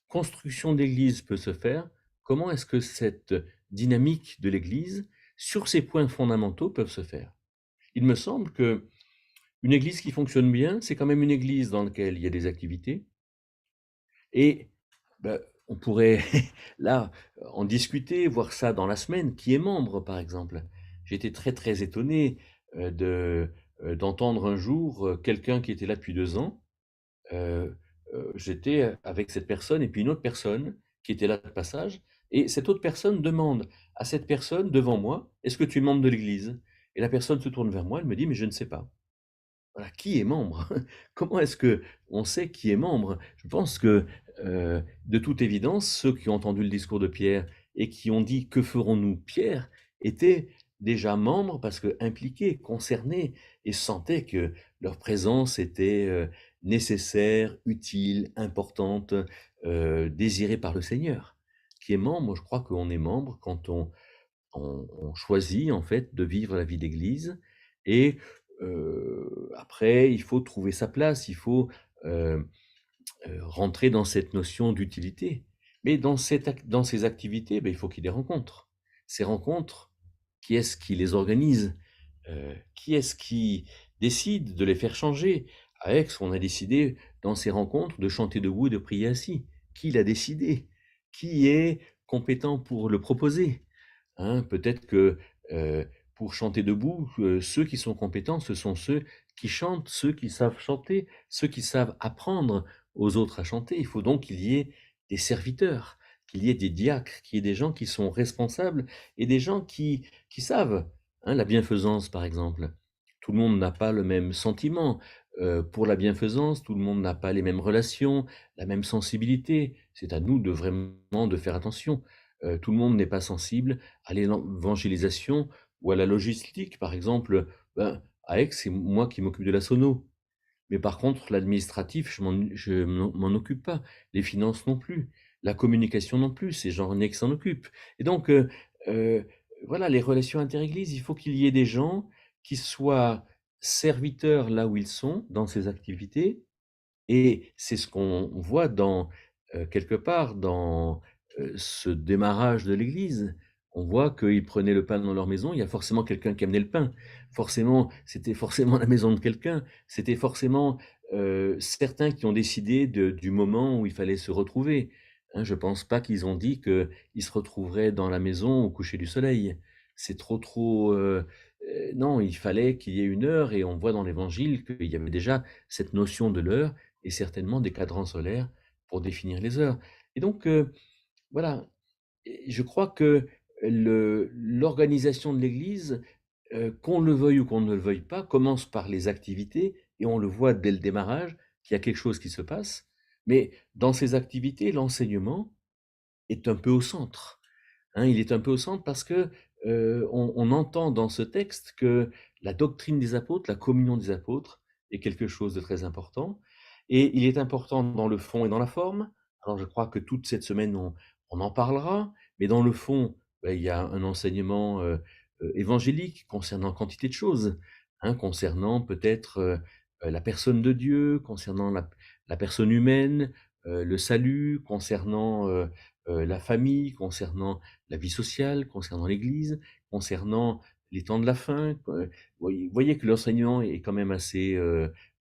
construction d'Église peut se faire, comment est-ce que cette dynamique de l'Église, sur ces points fondamentaux, peuvent se faire. Il me semble que une Église qui fonctionne bien, c'est quand même une Église dans laquelle il y a des activités, et bah, on pourrait là en discuter, voir ça dans la semaine. Qui est membre, par exemple? J'ai été très, très étonné, d'entendre un jour, quelqu'un qui était là depuis 2 ans. Heu J'étais avec cette personne et puis une autre personne qui était là de passage, et cette autre personne demande à cette personne devant moi: «Est-ce que tu es membre de l'église?» Et la personne se tourne vers moi, elle me dit: «Mais je ne sais pas». Voilà, qui est membre? Comment est-ce que on sait qui est membre? Je pense que, de toute évidence, ceux qui ont entendu le discours de Pierre et qui ont dit: «Que ferons-nous, Pierre?» étaient déjà membres parce qu'impliqués, concernés, et sentaient que leur présence était, nécessaire, utile, importante, désirée par le Seigneur. Qui est membre? Moi, je crois qu'on est membre quand on choisit en fait de vivre la vie d'église, et après il faut trouver sa place, il faut, heu rentrer dans cette notion d'utilité. Mais dans ces activités, beh, il faut qu'il y ait des rencontres. Ces rencontres, qui est-ce qui les organise? Qui est-ce qui décide de les faire changer? À Aix, on a décidé dans ces rencontres de chanter debout et de prier assis. Qui l'a décidé? Qui est compétent pour le proposer? Hein, peut-être que, pour chanter debout, ceux qui sont compétents, ce sont ceux qui chantent, ceux qui savent chanter, ceux qui savent apprendre aux autres à chanter. Il faut donc qu'il y ait des serviteurs, qu'il y ait des diacres, qu'il y ait des gens qui sont responsables, et des gens qui savent, hein, la bienfaisance, par exemple. Tout le monde n'a pas le même sentiment, pour la bienfaisance, tout le monde n'a pas les mêmes relations, la même sensibilité. C'est à nous de vraiment de faire attention. Tout le monde n'est pas sensible à l'évangélisation ou à la logistique. Par exemple, ben, à Aix, c'est moi qui m'occupe de la sono. Mais par contre, l'administratif, je m'en occupe pas. Les finances non plus. La communication non plus, c'est Jean-René qui s'en occupe. Et donc, heu, voilà, les relations interéglises, il faut qu'il y ait des gens qui soient serviteurs là où ils sont, dans ces activités, et c'est ce qu'on voit dans, quelque part dans, ce démarrage de l'Église. On voit qu'ils prenaient le pain dans leur maison, il y a forcément quelqu'un qui amenait le pain. Forcément, c'était forcément la maison de quelqu'un. C'était forcément, certains qui ont décidé du moment où il fallait se retrouver. Hein, je pense pas qu'ils ont dit qu'ils se retrouveraient dans la maison au coucher du soleil. C'est trop, non, il fallait qu'il y ait une heure, et on voit dans l'Évangile qu'il y avait déjà cette notion de l'heure, et certainement des cadrans solaires pour définir les heures. Et donc, voilà, et je crois que l'organisation de l'Église, qu'on le veuille ou qu'on ne le veuille pas, commence par les activités, et on le voit dès le démarrage qu'il y a quelque chose qui se passe. Mais dans ces activités, l'enseignement est un peu au centre. Hein, il est un peu au centre parce que, on entend dans ce texte que la doctrine des apôtres, la communion des apôtres est quelque chose de très important, et il est important dans le fond et dans la forme. Alors je crois que toute cette semaine on en parlera, mais dans le fond, il y a un enseignement, évangélique concernant quantité de choses, hein, concernant peut-être, la personne de Dieu, concernant la personne humaine, le salut, concernant, la famille, concernant la vie sociale, concernant l'Église, concernant les temps de la fin, voyez que l'enseignement est quand même assez,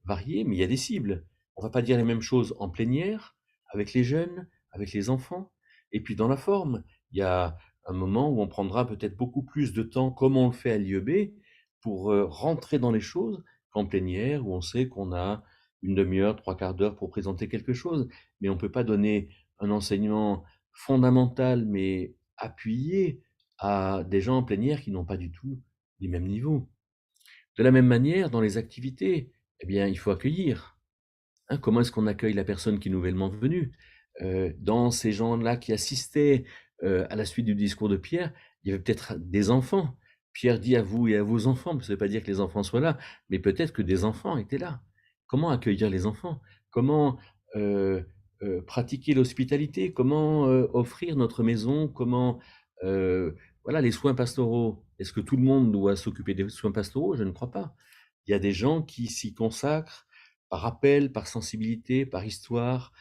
varié, mais il y a des cibles. On va pas dire les mêmes choses en plénière, avec les jeunes, avec les enfants, et puis dans la forme. Il y a un moment où on prendra peut-être beaucoup plus de temps, comme on le fait à l'IEB, pour, rentrer dans les choses, qu'en plénière, où on sait qu'on a une demi heure, 3/4 d'heure pour présenter quelque chose. Mais on peut pas donner un enseignement fondamental, mais appuyé, à des gens en plénière qui n'ont pas du tout les mêmes niveaux. De la même manière, dans les activités, eh bien, il faut accueillir. Hein, comment est-ce qu'on accueille la personne qui est nouvellement venue? Dans ces gens-là qui assistaient, à la suite du discours de Pierre, il y avait peut-être des enfants. Pierre dit: «À vous et à vos enfants», ça ne veut pas dire que les enfants soient là, mais peut-être que des enfants étaient là. Comment accueillir les enfants? comment pratiquer l'hospitalité, comment offrir notre maison, comment voilà les soins pastoraux. Est-ce que tout le monde doit s'occuper des soins pastoraux? Je ne crois pas. Il y a des gens qui s'y consacrent par appel, par sensibilité, par histoire,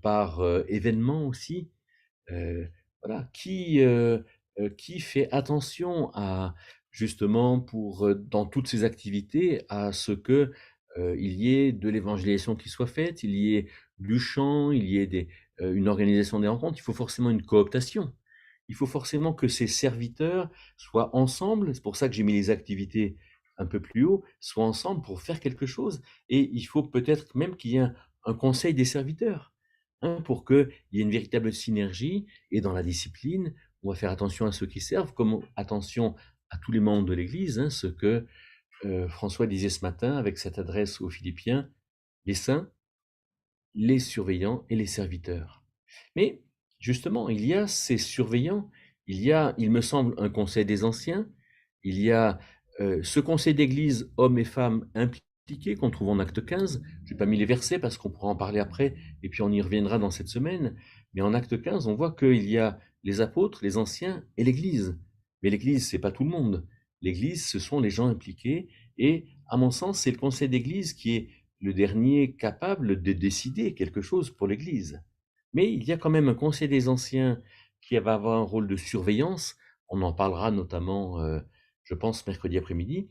par événement aussi. Voilà, qui fait attention à justement pour, dans toutes ses activités, à ce que, il y ait de l'évangélisation qui soit faite, il y ait du chant, il y ait une organisation des rencontres. Il faut forcément une cooptation. Il faut forcément que ces serviteurs soient ensemble, c'est pour ça que j'ai mis les activités un peu plus haut, soient ensemble pour faire quelque chose et il faut peut-être même qu'il y ait un conseil des serviteurs, hein, pour qu'il y ait une véritable synergie et dans la discipline, on va faire attention à ceux qui servent, comme attention à tous les membres de l'Église, hein, ce que François disait ce matin avec cette adresse aux Philippiens, les saints, les surveillants et les serviteurs. Mais justement, il y a ces surveillants, il y a, il me semble, un conseil des anciens, il y a ce conseil d'église, hommes et femmes impliqués, qu'on trouve en acte 15. Je n'ai pas mis les versets parce qu'on pourra en parler après, et puis on y reviendra dans cette semaine. Mais en acte 15, on voit qu'il y a les apôtres, les anciens et l'église. Mais l'église, c'est pas tout le monde. L'église, ce sont les gens impliqués, et à mon sens, c'est le conseil d'église qui est le dernier capable de décider quelque chose pour l'Église. Mais il y a quand même un conseil des anciens qui va avoir un rôle de surveillance. On en parlera notamment, je pense, mercredi après-midi.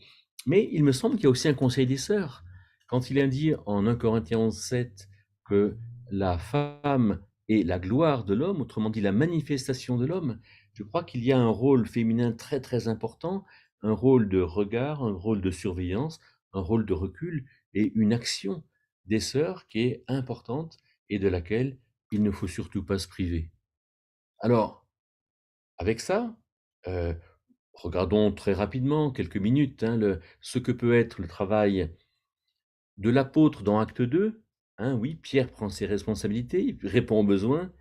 Mais il me semble qu'il y a aussi un conseil des sœurs. Quand il indique en 1 Corinthiens 11:7 que la femme est la gloire de l'homme, autrement dit la manifestation de l'homme, je crois qu'il y a un rôle féminin très très important, un rôle de regard, un rôle de surveillance, un rôle de recul et une action des sœurs qui est importante et de laquelle il ne faut surtout pas se priver. Alors, avec ça, heu, regardons très rapidement, quelques minutes, hein, ce que peut être le travail de l'apôtre dans Acte 2. Hein, oui, Pierre prend ses responsabilités, il répond aux besoins,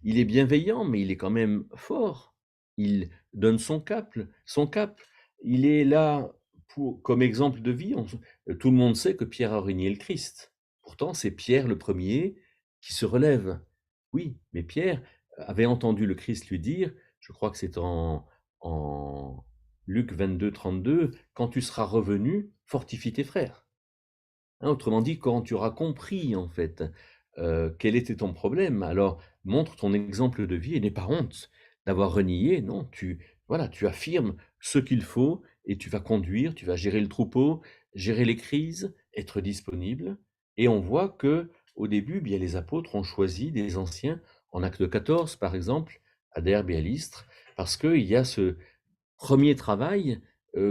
il est bienveillant, mais il est quand même fort. Il donne son cap. Il est là comme exemple de vie. Tout le monde sait que Pierre a renié le Christ. Pourtant, c'est Pierre le premier qui se relève. Oui, mais Pierre avait entendu le Christ lui dire, je crois que c'est en Luc 22, 32, quand tu seras revenu, fortifie tes frères. Hein, autrement dit, quand tu auras compris en fait, quel était ton problème, alors montre ton exemple de vie et n'aie pas honte d'avoir renié. Non, voilà, tu affirmes ce qu'il faut et tu vas conduire, tu vas gérer le troupeau, gérer les crises, être disponible. Et on voit que au début, bien les apôtres ont choisi des anciens, en Acte 14 par exemple, à Derbe et à Lystre, parce qu'il y a ce premier travail,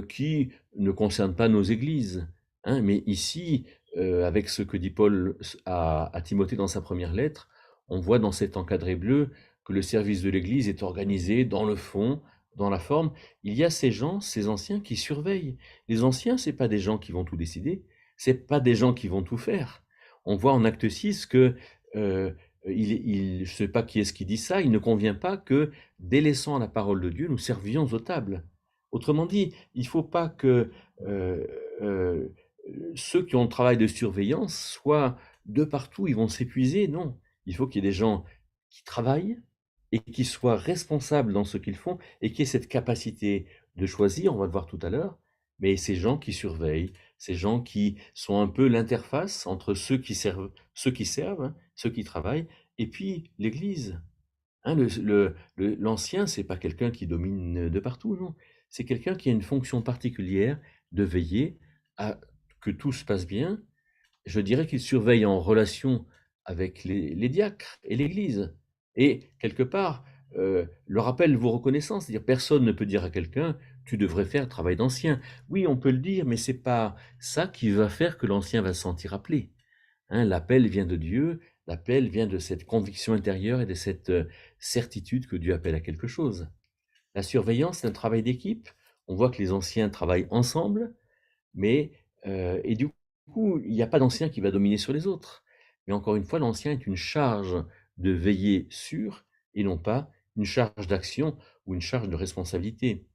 qui ne concerne pas nos églises, hein. Mais ici, avec ce que dit Paul à Timothée dans sa première lettre, on voit dans cet encadré bleu que le service de l'Église est organisé dans le fond, dans la forme. Il y a ces gens, ces anciens qui surveillent. Les anciens, c'est pas des gens qui vont tout décider, c'est pas des gens qui vont tout faire. On voit en acte 6 que, je sais pas qui est-ce qui dit ça, il ne convient pas que, délaissant la parole de Dieu, nous servions aux tables. Autrement dit, il ne faut pas que euh, euh, ceux qui ont le travail de surveillance soient de partout, ils vont s'épuiser. Non, il faut qu'il y ait des gens qui travaillent et qui soient responsables dans ce qu'ils font et qui aient cette capacité de choisir, on va le voir tout à l'heure, mais ces gens qui surveillent, ces gens qui sont un peu l'interface entre ceux qui servent, hein, ceux qui travaillent, et puis l'Église. Hein, l'ancien, c'est pas quelqu'un qui domine de partout, non. C'est quelqu'un qui a une fonction particulière de veiller à que tout se passe bien. Je dirais qu'il surveille en relation avec les diacres et l'Église. Et quelque part, leur appelle vos reconnaissances. C'est-à-dire, personne ne peut dire à quelqu'un, tu devrais faire travail d'ancien. Oui, on peut le dire, mais c'est pas ça qui va faire que l'ancien va se sentir appelé. Hein, l'appel vient de Dieu, l'appel vient de cette conviction intérieure et de cette certitude que Dieu appelle à quelque chose. La surveillance, c'est un travail d'équipe. On voit que les anciens travaillent ensemble, mais et du coup, il n'y a pas d'ancien qui va dominer sur les autres. Mais encore une fois, l'ancien est une charge de veiller sur et non pas une charge d'action ou une charge de responsabilité.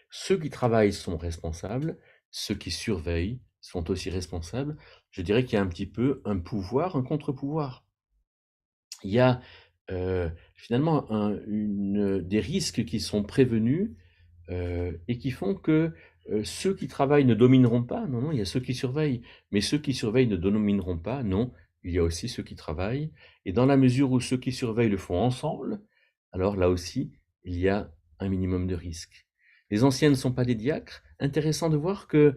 Ceux qui travaillent sont responsables, ceux qui surveillent sont aussi responsables. Je dirais qu'il y a un petit peu un pouvoir, un contre-pouvoir. Il y a, finalement des risques qui sont prévenus, et qui font que, ceux qui travaillent ne domineront pas. Non, non, il y a ceux qui surveillent, mais ceux qui surveillent ne domineront pas. Non, il y a aussi ceux qui travaillent et dans la mesure où ceux qui surveillent le font ensemble, alors là aussi, il y a un minimum de risque. Les anciens ne sont pas des diacres. Intéressant de voir que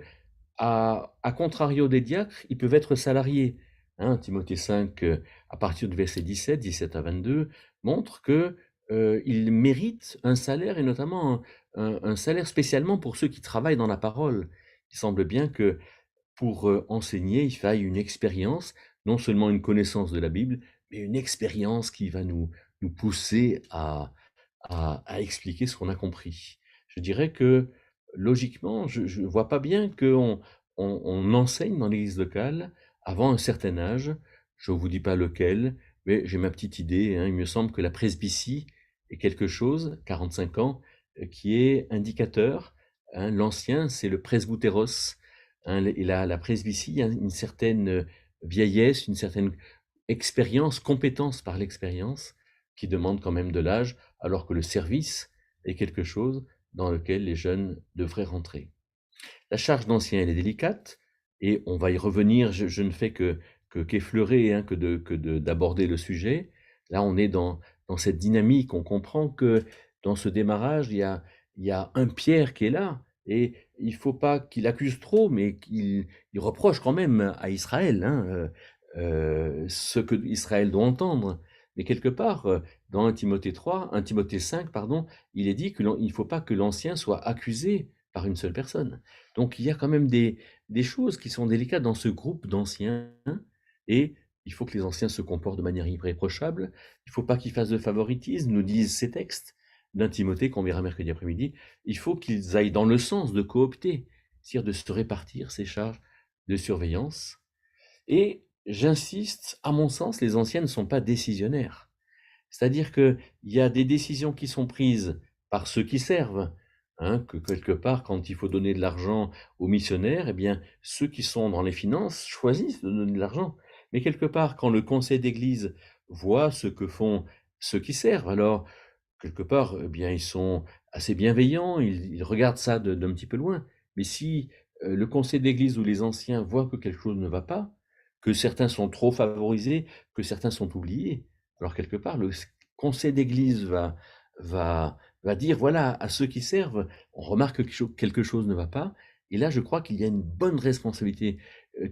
à contrario des diacres, ils peuvent être salariés. Hein, Timothée 5, à partir du verset 17 à 22, montre que ils méritent un salaire et notamment un salaire spécialement pour ceux qui travaillent dans la parole. Il semble bien que pour enseigner, il faille une expérience, non seulement une connaissance de la Bible, mais une expérience qui va nous pousser à expliquer ce qu'on a compris. Je dirais que logiquement, je ne vois pas bien qu'on enseigne dans l'église locale avant un certain âge. Je ne vous dis pas lequel, mais j'ai ma petite idée, hein. Il me semble que la presbytie est quelque chose, 45 ans, qui est indicateur. Hein. L'ancien, c'est le presbytéros. Hein, et la presbytie, il y a une certaine vieillesse, une certaine expérience, compétence par l'expérience, qui demande quand même de l'âge, alors que le service est quelque chose dans lequel les jeunes devraient rentrer. La charge d'ancien, elle est délicate, et on va y revenir, je ne fais qu'effleurer, hein, d'aborder le sujet. Là, on est dans cette dynamique, on comprend que dans ce démarrage, il y a un Pierre qui est là, et il ne faut pas qu'il accuse trop, mais il reproche quand même à Israël, hein, ce que Israël doit entendre. Mais quelque part, dans 1 Timothée 5, pardon, il est dit qu'il ne faut pas que l'ancien soit accusé par une seule personne. Donc il y a quand même des choses qui sont délicates dans ce groupe d'anciens, et il faut que les anciens se comportent de manière irréprochable. Il ne faut pas qu'ils fassent de favoritisme, nous disent ces textes d'un Timothée qu'on verra mercredi après-midi. Il faut qu'ils aillent dans le sens de coopter, c'est-à-dire de se répartir ces charges de surveillance. Et j'insiste, à mon sens, les anciens ne sont pas décisionnaires. C'est-à-dire qu'il y a des décisions qui sont prises par ceux qui servent, hein, que quelque part, quand il faut donner de l'argent aux missionnaires, eh bien, ceux qui sont dans les finances choisissent de donner de l'argent. Mais quelque part, quand le conseil d'église voit ce que font ceux qui servent, alors, quelque part, eh bien, ils sont assez bienveillants, ils regardent ça d'un petit peu loin. Mais si le conseil d'église ou les anciens voient que quelque chose ne va pas, que certains sont trop favorisés, que certains sont oubliés, alors quelque part, le conseil d'église va dire, voilà, à ceux qui servent, on remarque que quelque chose ne va pas. Et là, je crois qu'il y a une bonne responsabilité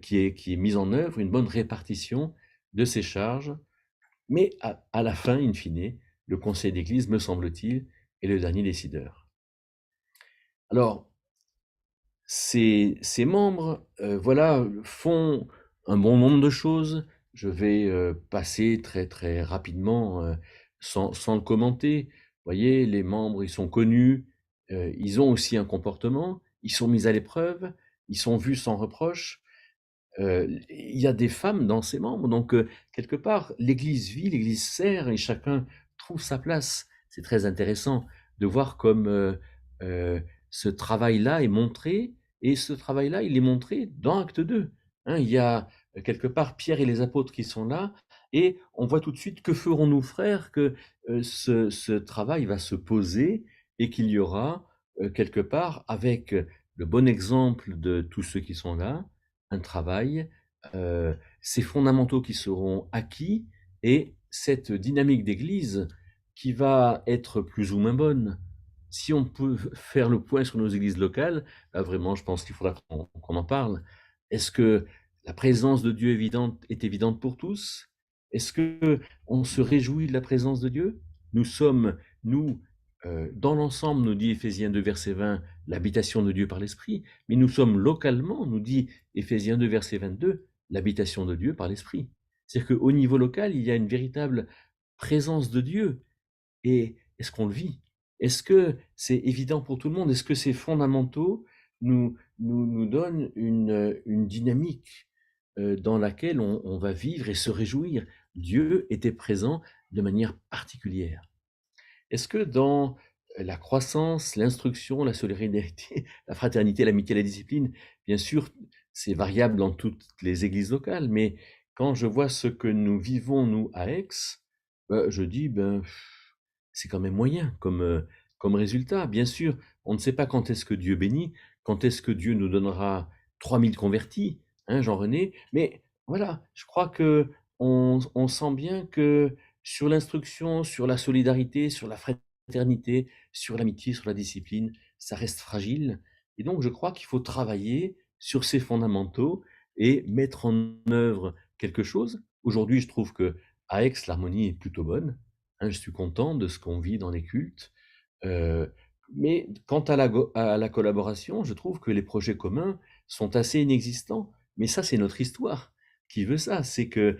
qui est mise en œuvre, une bonne répartition de ces charges. Mais à la fin, in fine, le conseil d'église, me semble-t-il, est le dernier décideur. Alors, ces membres, voilà, font un bon nombre de choses. Je vais passer très très rapidement sans le commenter. Vous voyez, les membres, ils sont connus, ils ont aussi un comportement, ils sont mis à l'épreuve, ils sont vus sans reproche. Il y a des femmes dans ces membres, donc quelque part, l'Église vit, l'Église sert et chacun trouve sa place. C'est très intéressant de voir comme euh, ce travail-là est montré, et ce travail-là, il est montré dans Acte 2. Hein, il y a quelque part Pierre et les apôtres qui sont là, et on voit tout de suite que ferons-nous, frères, que ce travail va se poser et qu'il y aura quelque part, avec le bon exemple de tous ceux qui sont là, un travail, ces fondamentaux qui seront acquis, et cette dynamique d'église qui va être plus ou moins bonne. Si on peut faire le point sur nos églises locales, là vraiment, je pense qu'il faudra qu'on en parle. Est-ce que la présence de Dieu est évidente pour tous? Est-ce que on se réjouit de la présence de Dieu? Nous sommes, nous, dans l'ensemble, nous dit Éphésiens 2, verset 20, l'habitation de Dieu par l'Esprit, mais nous sommes localement, nous dit Éphésiens 2, verset 22, l'habitation de Dieu par l'Esprit. C'est-à-dire qu'au niveau local, il y a une véritable présence de Dieu. Et est-ce qu'on le vit? Est-ce que c'est évident pour tout le monde? Est-ce que ces fondamentaux nous donnent une dynamique dans laquelle on va vivre et se réjouir? Dieu était présent de manière particulière. Est-ce que dans la croissance, l'instruction, la solidarité, la fraternité, l'amitié, la discipline, bien sûr, c'est variable dans toutes les églises locales, mais quand je vois ce que nous vivons, nous, à Aix, je dis, ben, c'est quand même moyen comme résultat. Bien sûr, on ne sait pas quand est-ce que Dieu bénit, quand est-ce que Dieu nous donnera 3000 convertis, hein, Jean-René, mais voilà, je crois que on sent bien que sur l'instruction, sur la solidarité, sur la fraternité, sur l'amitié, sur la discipline, ça reste fragile. Et donc, je crois qu'il faut travailler sur ces fondamentaux et mettre en œuvre quelque chose. Aujourd'hui, je trouve que à Aix, l'harmonie est plutôt bonne. Hein, je suis content de ce qu'on vit dans les cultes. Euh, mais quant à la collaboration, je trouve que les projets communs sont assez inexistants. Mais ça, c'est notre histoire qui veut ça. C'est que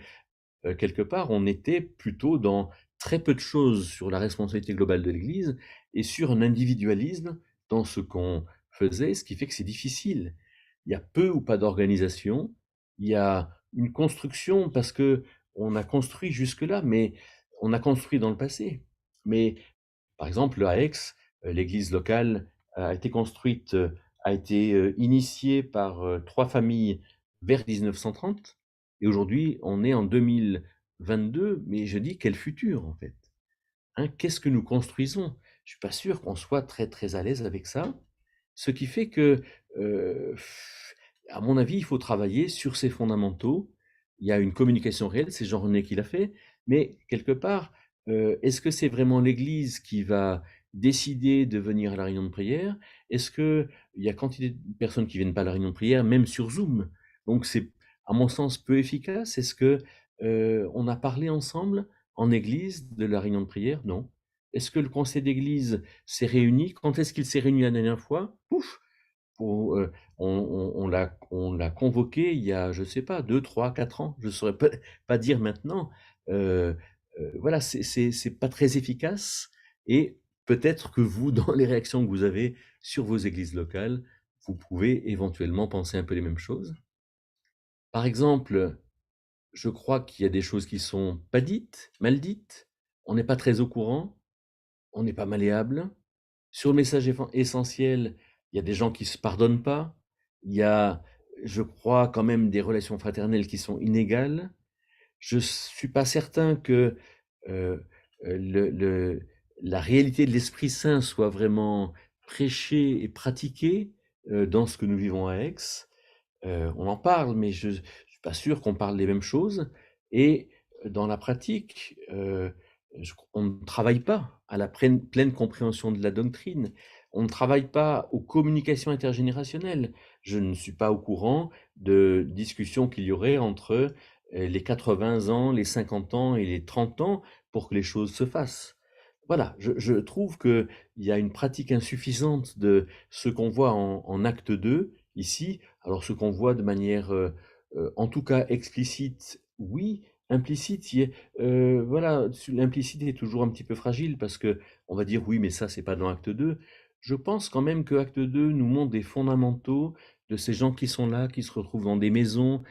quelque part, on était plutôt dans très peu de choses sur la responsabilité globale de l'Église et sur un individualisme dans ce qu'on faisait, ce qui fait que c'est difficile. Il y a peu ou pas d'organisation, il y a une construction parce que on a construit jusque-là, mais on a construit dans le passé. Mais par exemple, à Aix, l'église locale a été construite, a été initiée par 3 familles vers 1930, et aujourd'hui, on est en 2022, mais je dis quel futur en fait, hein? Qu'est-ce que nous construisons? Je suis pas sûr qu'on soit très très à l'aise avec ça, ce qui fait que, euh, à mon avis, il faut travailler sur ces fondamentaux. Il y a une communication réelle, c'est Jean-René qui l'a fait, mais quelque part, est-ce que c'est vraiment l'Église qui va décider de venir à la réunion de prière? Est-ce qu'il y a quantité de personnes qui viennent pas à la réunion de prière, même sur Zoom? Donc c'est, à mon sens, peu efficace. Est-ce que on a parlé ensemble en Église de la réunion de prière? Non. Est-ce que le conseil d'Église s'est réuni? Quand est-ce qu'il s'est réuni la dernière fois? Pouf! Pour, on l'a convoqué il y a, je sais pas, 2, 3, 4 ans, je ne saurais pas dire maintenant. Heu voilà, c'est pas très efficace, et peut-être que vous, dans les réactions que vous avez sur vos églises locales, vous pouvez éventuellement penser un peu les mêmes choses. Par exemple, je crois qu'il y a des choses qui sont pas dites, mal dites, on n'est pas très au courant, on n'est pas malléable. Sur le message essentiel, il y a des gens qui se pardonnent pas. Il y a, je crois, quand même des relations fraternelles qui sont inégales. Je suis pas certain que euh, le, la réalité de l'Esprit Saint soit vraiment prêchée et pratiquée dans ce que nous vivons à Aix. On en parle, mais je suis pas sûr qu'on parle des mêmes choses. Et dans la pratique, on ne travaille pas à la pleine compréhension de la doctrine. On ne travaille pas aux communications intergénérationnelles. Je ne suis pas au courant de discussions qu'il y aurait entre les 80 ans, les 50 ans et les 30 ans pour que les choses se fassent. Voilà, je trouve qu'il y a une pratique insuffisante de ce qu'on voit en acte 2 ici. Alors ce qu'on voit de manière, en tout cas explicite, oui, implicite, voilà, l'implicite est toujours un petit peu fragile parce que on va dire: «Oui, mais ça, c'est pas dans acte 2». Je pense quand même que acte 2 nous montre des fondamentaux de ces gens qui sont là, qui se retrouvent dans des maisons,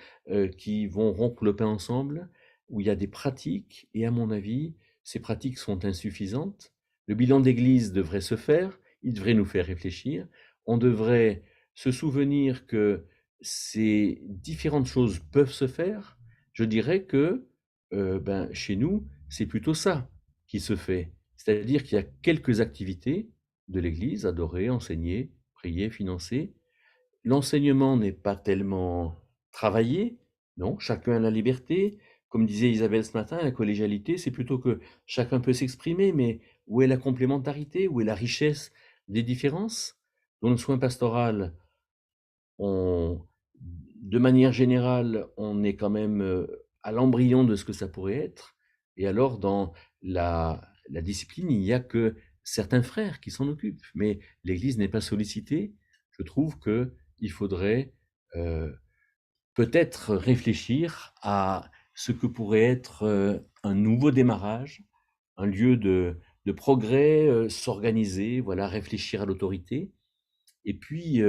qui vont rompre le pain ensemble, où il y a des pratiques, et à mon avis, ces pratiques sont insuffisantes. Le bilan d'église devrait se faire, il devrait nous faire réfléchir. On devrait se souvenir que ces différentes choses peuvent se faire. Je dirais que ben, chez nous, c'est plutôt ça qui se fait. C'est-à-dire qu'il y a quelques activités de l'Église, adorer, enseigner, prier, financer. L'enseignement n'est pas tellement travaillé, non, chacun a la liberté. Comme disait Isabelle ce matin, la collégialité, c'est plutôt que chacun peut s'exprimer, mais où est la complémentarité, où est la richesse des différences? Dans le soin pastoral, on, de manière générale, on est quand même à l'embryon de ce que ça pourrait être. Et alors, dans la discipline, il n'y a que certains frères qui s'en occupent, mais l'Église n'est pas sollicitée. Je trouve que il faudrait euh, peut-être réfléchir à ce que pourrait être un nouveau démarrage, un lieu de progrès, s'organiser, voilà, réfléchir à l'autorité, et puis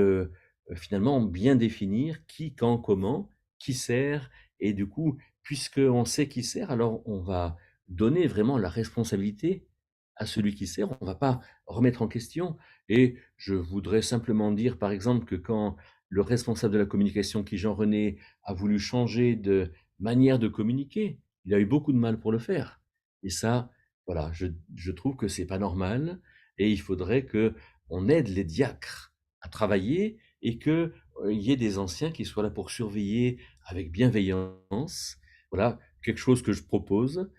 finalement bien définir qui, quand, comment, qui sert, et du coup, puisqu'on sait qui sert, alors on va donner vraiment la responsabilité à celui qui sert, on ne va pas remettre en question. Et je voudrais simplement dire, par exemple, que quand le responsable de la communication qui, Jean-René, a voulu changer de manière de communiquer. Il a eu beaucoup de mal pour le faire et ça, voilà, je trouve que c'est pas normal et il faudrait qu'on aide les diacres à travailler et qu'il y ait des anciens qui soient là pour surveiller avec bienveillance. Voilà, quelque chose que je propose,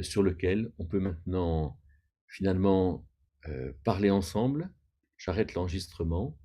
sur lequel on peut maintenant finalement, parler ensemble. J'arrête l'enregistrement